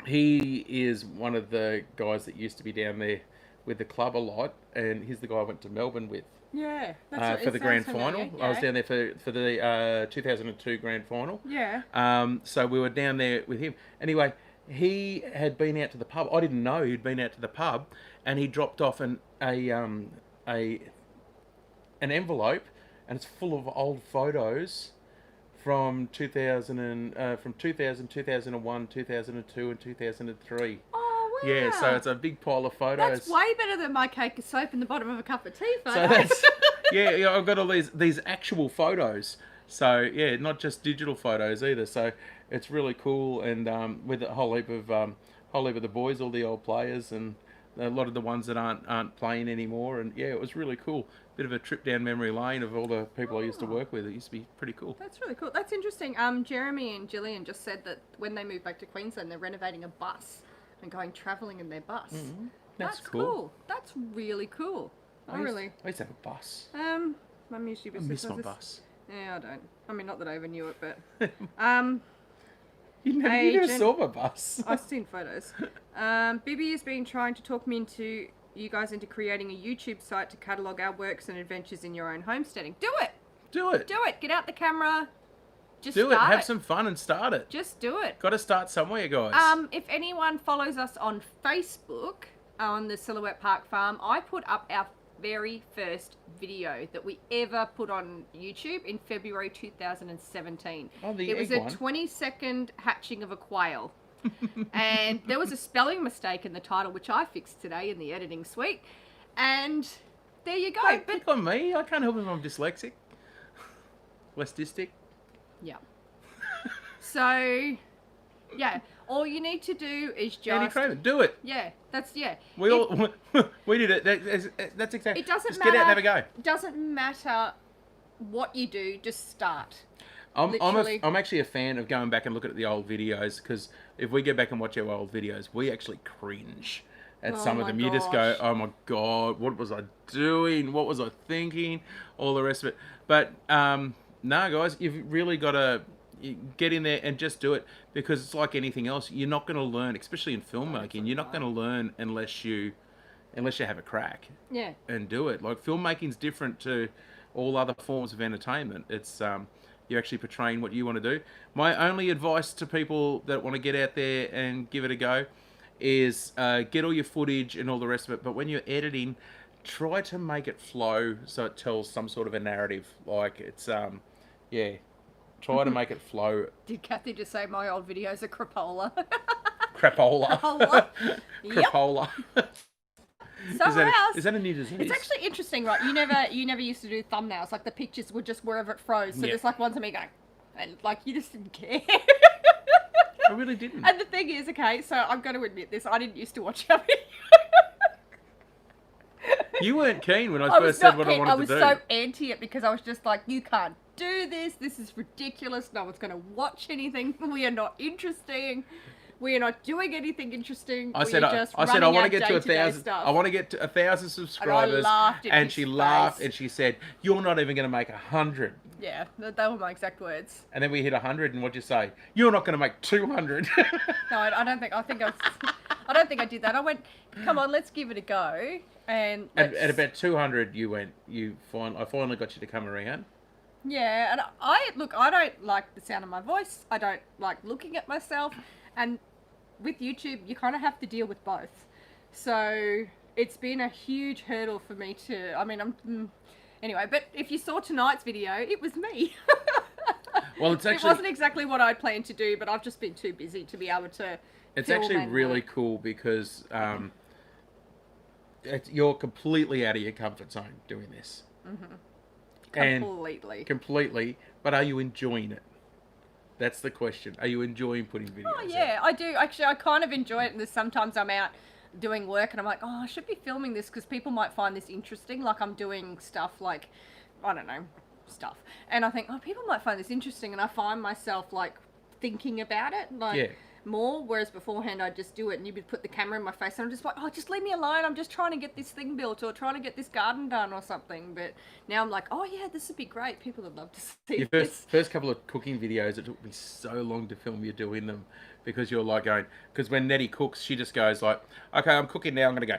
He is one of the guys that used to be down there with the club a lot, and he's the guy I went to Melbourne with Yeah, that's for the grand final. I was down there for the 2002 grand final. Yeah. So we were down there with him. Anyway, he had been out to the pub. I didn't know he'd been out to the pub, and he dropped off an envelope, and it's full of old photos from 2000 from 2000, 2001, 2002, and 2003. Oh, wow. Yeah, so it's a big pile of photos. That's way better than my cake of soap in the bottom of a cup of tea photo. So that's yeah, I've got all these actual photos. So yeah, not just digital photos either. So it's really cool, and with a whole heap of the boys, all the old players, and a lot of the ones that aren't playing anymore. And yeah, it was really cool. Bit of a trip down memory lane of all the people I used to work with. It used to be pretty cool. That's really cool. That's interesting. Jeremy and Gillian just said that when they move back to Queensland, they're renovating a bus and going travelling in their bus. That's cool. That's really cool. I used to have a bus. Mum used to be I miss my this- bus. Yeah, I don't. I mean, not that I ever knew it, but You Hey, never Jen- saw my bus. I've seen photos. Bibby has been trying to talk me into you guys into creating a YouTube site to catalogue our works and adventures in your own homesteading. Do it. Do it. Do it. Get out the camera. Just Do it. start Have some fun and start it. Just do it. Got to start somewhere, guys. If anyone follows us on Facebook on the Silhouette Park Farm, I put up our very first video that we ever put on YouTube in February 2017. Oh, the It was egg a one. 20-second hatching of a quail. And there was a spelling mistake in the title, which I fixed today in the editing suite. And there you go. Hey, But pick on me. I can't help if I'm dyslexic. Lesdistic. yeah. So yeah, all you need to do is Andy just Craven, do it. yeah. That's yeah. We all we did it. That's exactly. It doesn't Just matter. get out and have a go. It doesn't matter what you do, just start. I'm Literally. I'm actually a fan of going back and looking at the old videos, because if we go back and watch our old videos, we actually cringe at Oh some of my them. You just go, gosh. oh my god, what was I doing? What was I thinking? All the rest of it. But no, guys, you've really got to get in there and just do it, because it's like anything else. You're not going to learn, especially in filmmaking. You're not going to learn unless you have a crack Yeah. and do it. Like, filmmaking's different to all other forms of entertainment. It's you're actually portraying what you want to do. My only advice to people that want to get out there and give it a go is get all your footage and all the rest of it, but when you're editing, try to make it flow so it tells some sort of a narrative. Like, it's try to make it flow. Did Kathy just say my old videos are crapola? Crapola. Crapola. Yep. Crapola. Somewhere else. Is that a new disease? It's actually interesting, right? You never used to do thumbnails. Like, the pictures were just wherever it froze. So Yeah. just like ones of me going, and like you just didn't care. I really didn't. And the thing is, okay, so I'm going to admit this. I didn't used to watch our videos. You weren't keen when I I was first said not what keen. I wanted I was to do. so anti it because I was just like, you can't do this. This is ridiculous. No one's going to watch anything. We are not interesting. We are not doing anything interesting. I said, We're I just said, I running want to our get to day-to-day 1,000. stuff. I want to get to 1,000 subscribers. laughed in and his she laughed face. and she said, "You're not even going to make 100." Yeah, they were my exact words. And then we hit 100, and what'd you say? You're not going to make 200. No, I don't think. I think I was. I don't think I did that. I went, come on, let's give it a go. And at about 200, you went. I finally got you to come around. yeah, and I don't like the sound of my voice. I don't like looking at myself, and with YouTube, you kind of have to deal with both. So it's been a huge hurdle for me to. I mean, anyway. But if you saw tonight's video, it was me. Well, it's It actually wasn't exactly what I'd planned to do, but I've just been too busy to be able to. it's film actually and really work. cool because you're completely out of your comfort zone doing this. Completely. And completely. But are you enjoying it? That's the question. Are you enjoying putting videos? Oh yeah, I do. Actually, I kind of enjoy it. And there's sometimes I'm out doing work and I'm like, oh, I should be filming this because people might find this interesting. Like I'm doing stuff like, I don't know, stuff. And I think, oh, people might find this interesting. And I find myself like thinking about it like more. Whereas beforehand I'd just do it and you would put the camera in my face and I'm just like, oh, just leave me alone. I'm just trying to get this thing built or trying to get this garden done or something. But now I'm like, oh yeah, this would be great. People would love to see Your this. first couple of cooking videos, it took me so long to film you doing them because you're like going, because when Nettie cooks, she just goes like, okay, I'm cooking now, I'm going to go,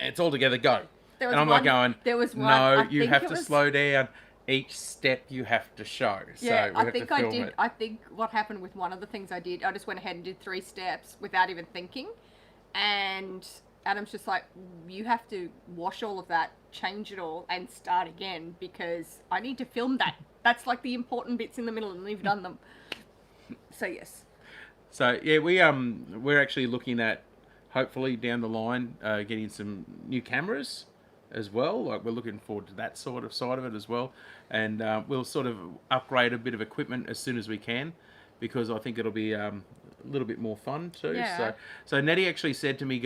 it's all together, go. There was And I'm one- like going, there was one, no, I you think have it to was- slow down. Each step you have to show. Yeah, So we I have think to I film did. it. I think what happened with one of the things I did, I just went ahead and did 3 steps without even thinking. And Adam's just like, you have to wash all of that, change it all, and start again because I need to film that. That's like the important bits in the middle, and we've done them. So yes. So yeah, we're actually looking at hopefully down the line getting some new cameras as well. Like we're looking forward to that sort of side of it as well, and we'll sort of upgrade a bit of equipment as soon as we can, because I think it'll be a little bit more fun too. Yeah. So Nettie actually said to me,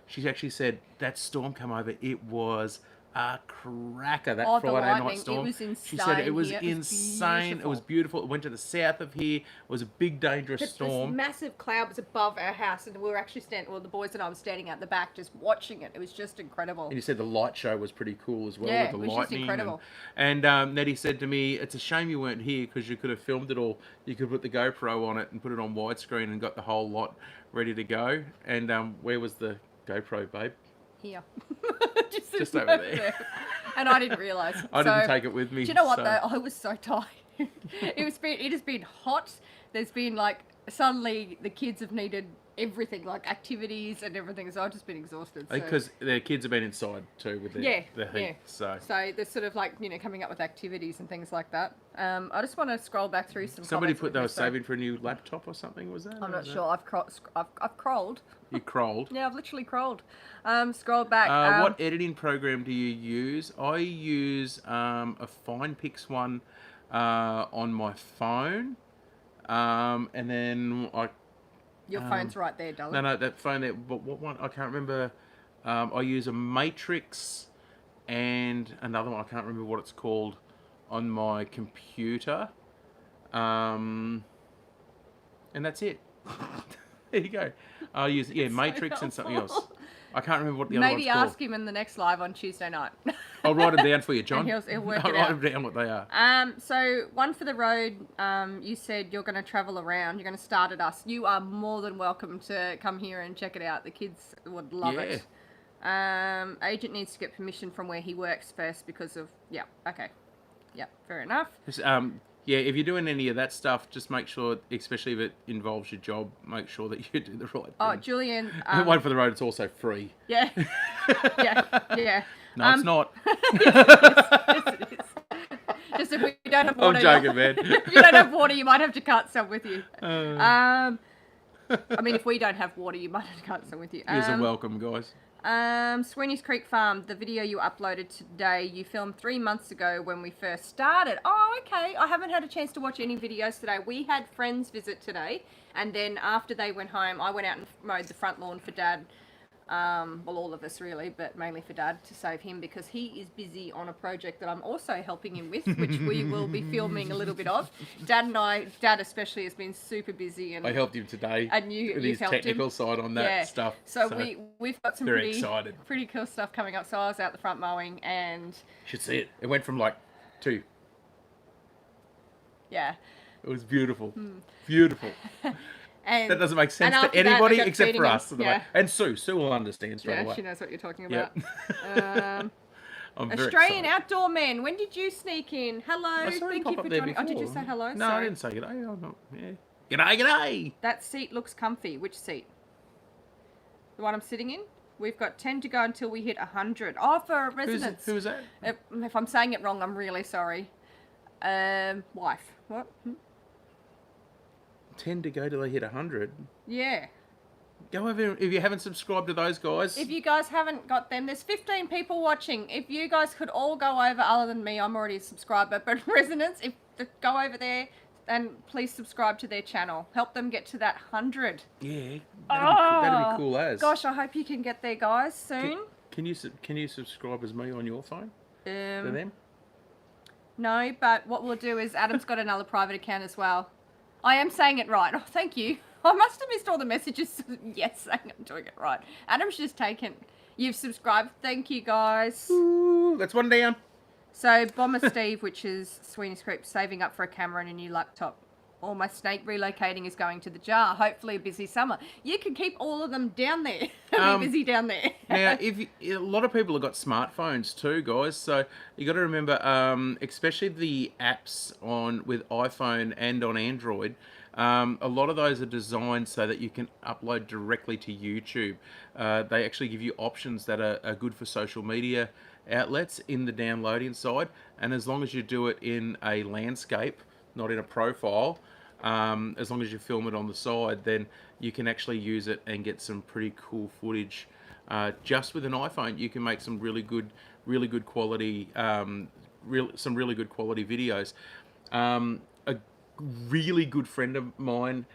she actually said that storm come over. It was a cracker, that Oh, the Friday lightning, night storm. it was She said it insane was here. It was insane. It was beautiful. It went to the south of here. It was a big dangerous This storm. massive cloud was above our house, and we were actually the boys and I were standing out the back just watching it. It was just incredible. And you said the light show was pretty cool as well, Yeah, with the it was just lightning. incredible. And Nettie said to me, it's a shame you weren't here because you could have filmed it all. You could put the GoPro on it and put it on widescreen and got the whole lot ready to go. And where was the GoPro, babe? Here. Just over there. And I didn't realise. I didn't take it with me. Do you know what so- though? I was so tired. It has been hot. There's been like suddenly the kids have needed everything, like activities and everything. So I've just been exhausted. So. Because the kids have been inside too with the heat. yeah. So So they're sort of like, coming up with activities and things like that. I just want to scroll back through some. somebody comments put with they me, were so- saving for a new laptop or something, was that? I'm Or not was that- sure. I've crawled. You crawled. Yeah, I've literally crawled. Scroll back. What editing program do you use? I use a FinePix one on my phone, and then Your phone's right there, darling. no that phone there. But what one? I can't remember. I use a Matrix and another one. I can't remember what it's called on my computer. And that's it. There you go. I'll use Matrix and something else. helpful. I can't remember what the other Maybe one's called. ask him in the next live on Tuesday night. I'll write them down for you, John. And he'll work I'll it write out. them down what they are. So one for the road. You said you're going to travel around. You're going to start at us. You are more than welcome to come here and check it out. The kids would love it. Agent needs to get permission from where he works first because of okay. Yeah, fair enough. Just, if you're doing any of that stuff, just make sure, especially if it involves your job, make sure that you do the right thing. Oh, Julian. The one for the road, it's also free. Yeah. Yeah. No, it's not. Yes, it is. Just if we don't have water. I'm joking, man. If you don't have water, you might have to cut some with you. I mean, if we don't have water, you might have to cut some with you. You're welcome, guys. Sweeney's Creek Farm, the video you uploaded today, you filmed 3 months ago when we first started. Oh, okay. I haven't had a chance to watch any videos today. We had friends visit today, and then after they went home, I went out and mowed the front lawn for Dad. Well, all of us really, but mainly for Dad to save him because he is busy on a project that I'm also helping him with, which we will be filming a little bit of. Dad especially has been super busy, and I helped him today and with you've his helped technical him. side on that Yeah. stuff. So we've got some very excited. pretty cool stuff coming up. So I was out the front mowing, and You should see it. It went from like 2. yeah. It was beautiful. Beautiful. And That doesn't make sense and to after that, I anybody got except feeding for him. us. Yeah. And Sue. Sue will understand straight Yeah, away. she knows what you're talking Yep. about. I'm very Australian excited. Outdoor Man, when did you sneak in? Hello, I saw him thank pop you up for there joining. Oh, did you before. say hello? No, I Sorry. didn't say g'day. I'm not, yeah. G'day, g'day. That seat looks comfy. Which seat? The one I'm sitting in? We've got 10 to go until we hit 100. Oh, for residents. Who's that? If I'm saying it wrong, I'm really sorry. Wife. What? 10 to go till they hit 100. Yeah. Go over if you haven't subscribed to those guys. If you guys haven't got them, there's 15 people watching. If you guys could all go over, other than me, I'm already a subscriber, but residents, go over there and please subscribe to their channel. Help them get to that 100. Yeah, that'd be cool as. Gosh, I hope you can get there, guys, soon. Can you subscribe as me on your phone to them? No, but what we'll do is Adam's got another private account as well. I am saying it right. Oh, thank you. I must have missed all the messages. Yes, saying I'm doing it right. Adam's just taken. You've subscribed. Thank you, guys. Ooh, that's one down. So, Bomber Steve, which is Sweeney's Creep, saving up for a camera and a new laptop. All my snake relocating is going to the jar. Hopefully a busy summer. You can keep all of them down there. Be busy down there. Now, a lot of people have got smartphones too, guys. So you got to remember, especially the apps with iPhone and on Android. A lot of those are designed so that you can upload directly to YouTube. They actually give you options that are good for social media outlets in the downloading side, and as long as you do it in a landscape, not in a profile, as long as you film it on the side, then you can actually use it and get some pretty cool footage. Just with an iPhone, you can make some really good quality, some really good quality videos. A really good friend of mine,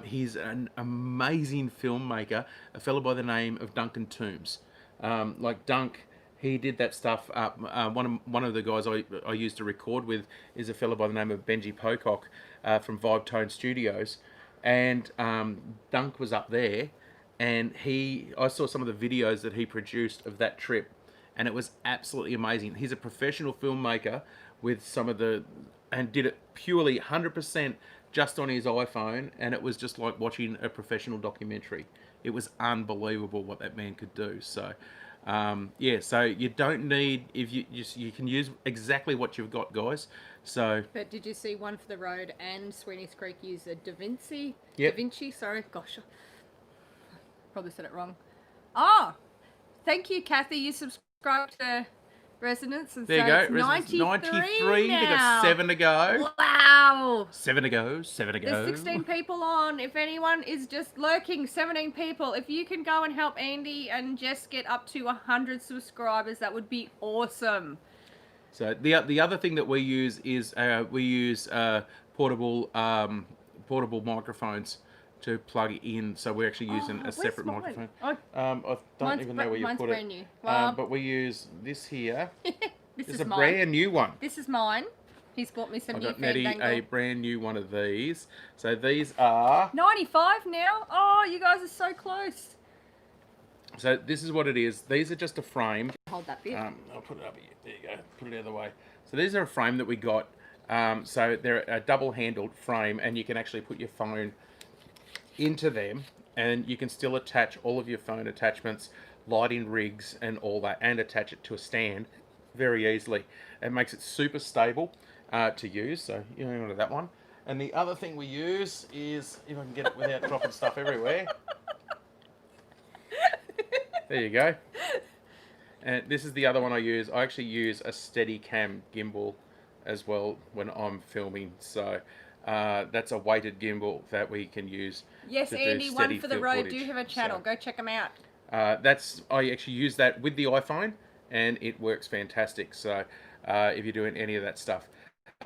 he's an amazing filmmaker, a fellow by the name of Duncan Toombs. Like Dunk, he did that stuff up. One of the guys I used to record with is a fellow by the name of Benji Pocock from Vibe Tone Studios, and Dunk was up there, and I saw some of the videos that he produced of that trip, and it was absolutely amazing. He's a professional filmmaker with and did it purely 100% just on his iPhone, and it was just like watching a professional documentary. It was unbelievable what that man could do. So yeah, so you don't need, you can use exactly what you've got, guys. So But did you see One for the Road and Sweeney's Creek use a Yep. Da Vinci, sorry, gosh, probably said it wrong. Oh, thank you, Kathy. You subscribed to Resonance, and there you so go. it's 93. now. They got 7 to go. Wow. 7 to go. 7 to go. There's 16 people on. If anyone is just lurking, 17 people. If you can go and help Andy and Jess get up to 100 subscribers, that would be awesome. So the other thing that we use is portable microphones to plug in. So we're actually using a where's separate mine? microphone. Oh, I don't even know where you mine's put brand it. new. Well, But we use this here. this It's is a mine. brand new one. This is mine. He's bought me some I new got Nettie Fandangle. a brand new one of these. So these are. 95 now. Oh, you guys are so close. So this is what it is. These are just a frame. Hold that bit. I'll put it up here. There you go. Put it the other way. So these are a frame that we got. So they're a double-handled frame, and you can actually put your phone into them, and you can still attach all of your phone attachments, lighting rigs, and all that, and attach it to a stand very easily. It makes it super stable to use. So you know into that one. And the other thing we use is, if I can get it without dropping stuff everywhere. There you go. And this is the other one I use. I actually use a Steadicam gimbal as well when I'm filming. So that's a weighted gimbal that we can use. Yes, to do Andy, One steady for the field Road footage. do have a channel. So, Go check them out. I actually use that with the iPhone, and it works fantastic. So if you're doing any of that stuff.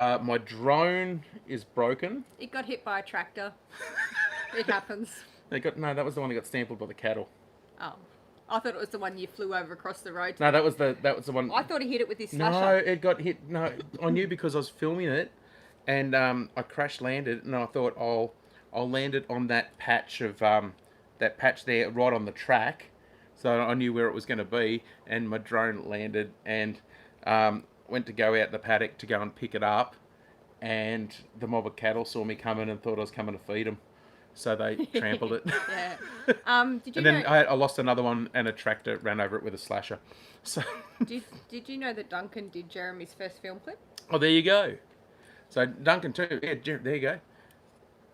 My drone is broken. It got hit by a tractor. It happens. No, that was the one that got sampled by the cattle. Oh. I thought it was the one you flew over across the road. No, that was the one. I thought he hit it with his No, slasher. it got hit. No, I knew because I was filming it, and I crash landed, and I thought I'll land it on that patch of that patch there, right on the track, so I knew where it was going to be, and my drone landed, and went to go out the paddock to go and pick it up, and the mob of cattle saw me coming and thought I was coming to feed them, so they trampled it. Yeah. Did you And then know? I lost another one, and a tractor ran over it with a slasher. So, Did you know that Duncan did Jeremy's first film clip? oh, there you go. So Duncan too. Yeah, there you go.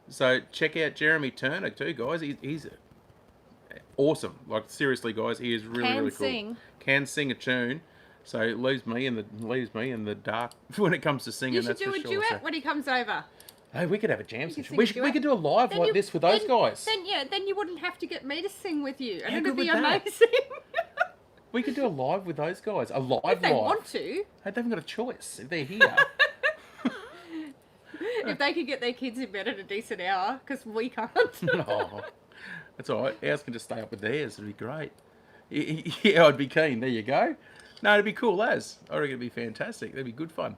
So check out Jeremy Turner too, guys. He's awesome. Like seriously, guys, he is really really cool. Sing. Can sing a tune. So leaves me in the dark when it comes to singing. You should that's do for a sure. duet So, when he comes over. hey, we could have a jam could session. sing We a should, we duet. could do a live Then like you- this with those then- guys. Then you wouldn't have to get me to sing with you, and How it'd good be would that? amazing. We could do a live with those guys. A live if they live. want to. Hey, they haven't got a choice if they're here. If they could get their kids in bed at a decent hour, because we can't. Oh, that's all right. Ours can just stay up with theirs. It'd be great. Yeah, I'd be keen. There you go. No, it'd be cool as. I reckon it'd be fantastic. That'd be good fun.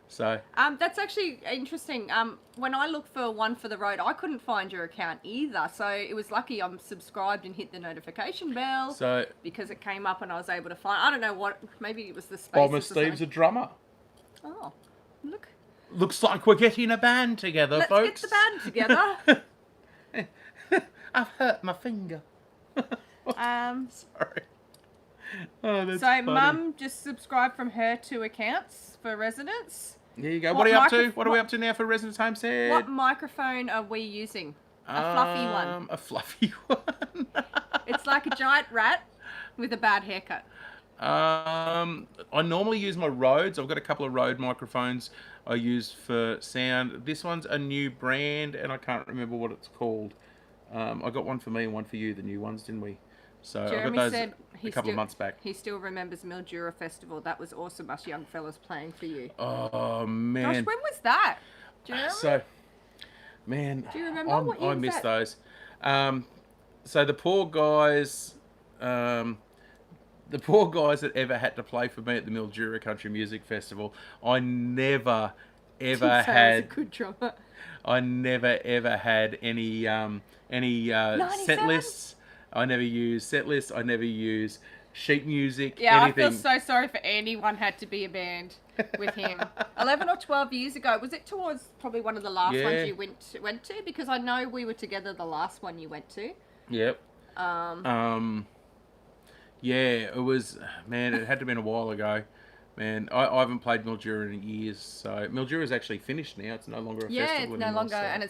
So, That's actually interesting. When I looked for One for the Road, I couldn't find your account either. So it was lucky I'm subscribed and hit the notification bell so because it came up and I was able to find. I don't know what. Maybe it was the spaces. Bomber or Steve's a something. drummer. Oh, look. Looks like we're getting a band together, Let's folks. get the band together. I've hurt my finger. Sorry. Oh, that's So funny. Mum just subscribed from her 2 accounts for residents. There you go. What What are you up to? micro- What are we up to now for Residence Homestead? What microphone are we using? A fluffy one. A fluffy one. It's like a giant rat with a bad haircut. I normally use my Rhodes. I've got a couple of Rode microphones I use for sound. This one's a new brand, and I can't remember what it's called. I got one for me and one for you, the new ones, didn't we? So I Jeremy got those said a couple of months back. He still remembers Mildura Festival. That was awesome, us young fellas playing for you. Oh Gosh, man! when was that? Jeremy? So, man, Do you remember what year I was miss that? those. So the poor guys, that ever had to play for me at the Mildura Country Music Festival, I never ever So it was a had. good drummer. I never ever had any set 97? lists. I never used set lists. I never used sheet music. Yeah, anything. I feel so sorry for anyone had to be a band with him. 11 or 12 years ago. Was it towards probably one of the last Yeah. ones you went to? Because I know we were together the last one you went to. Yep. Yeah, it was. Man, it had to have been a while ago. Man, I haven't played Mildura in years. So Mildura's actually finished now. It's no longer a Yeah, festival it's no anymore. longer, so. and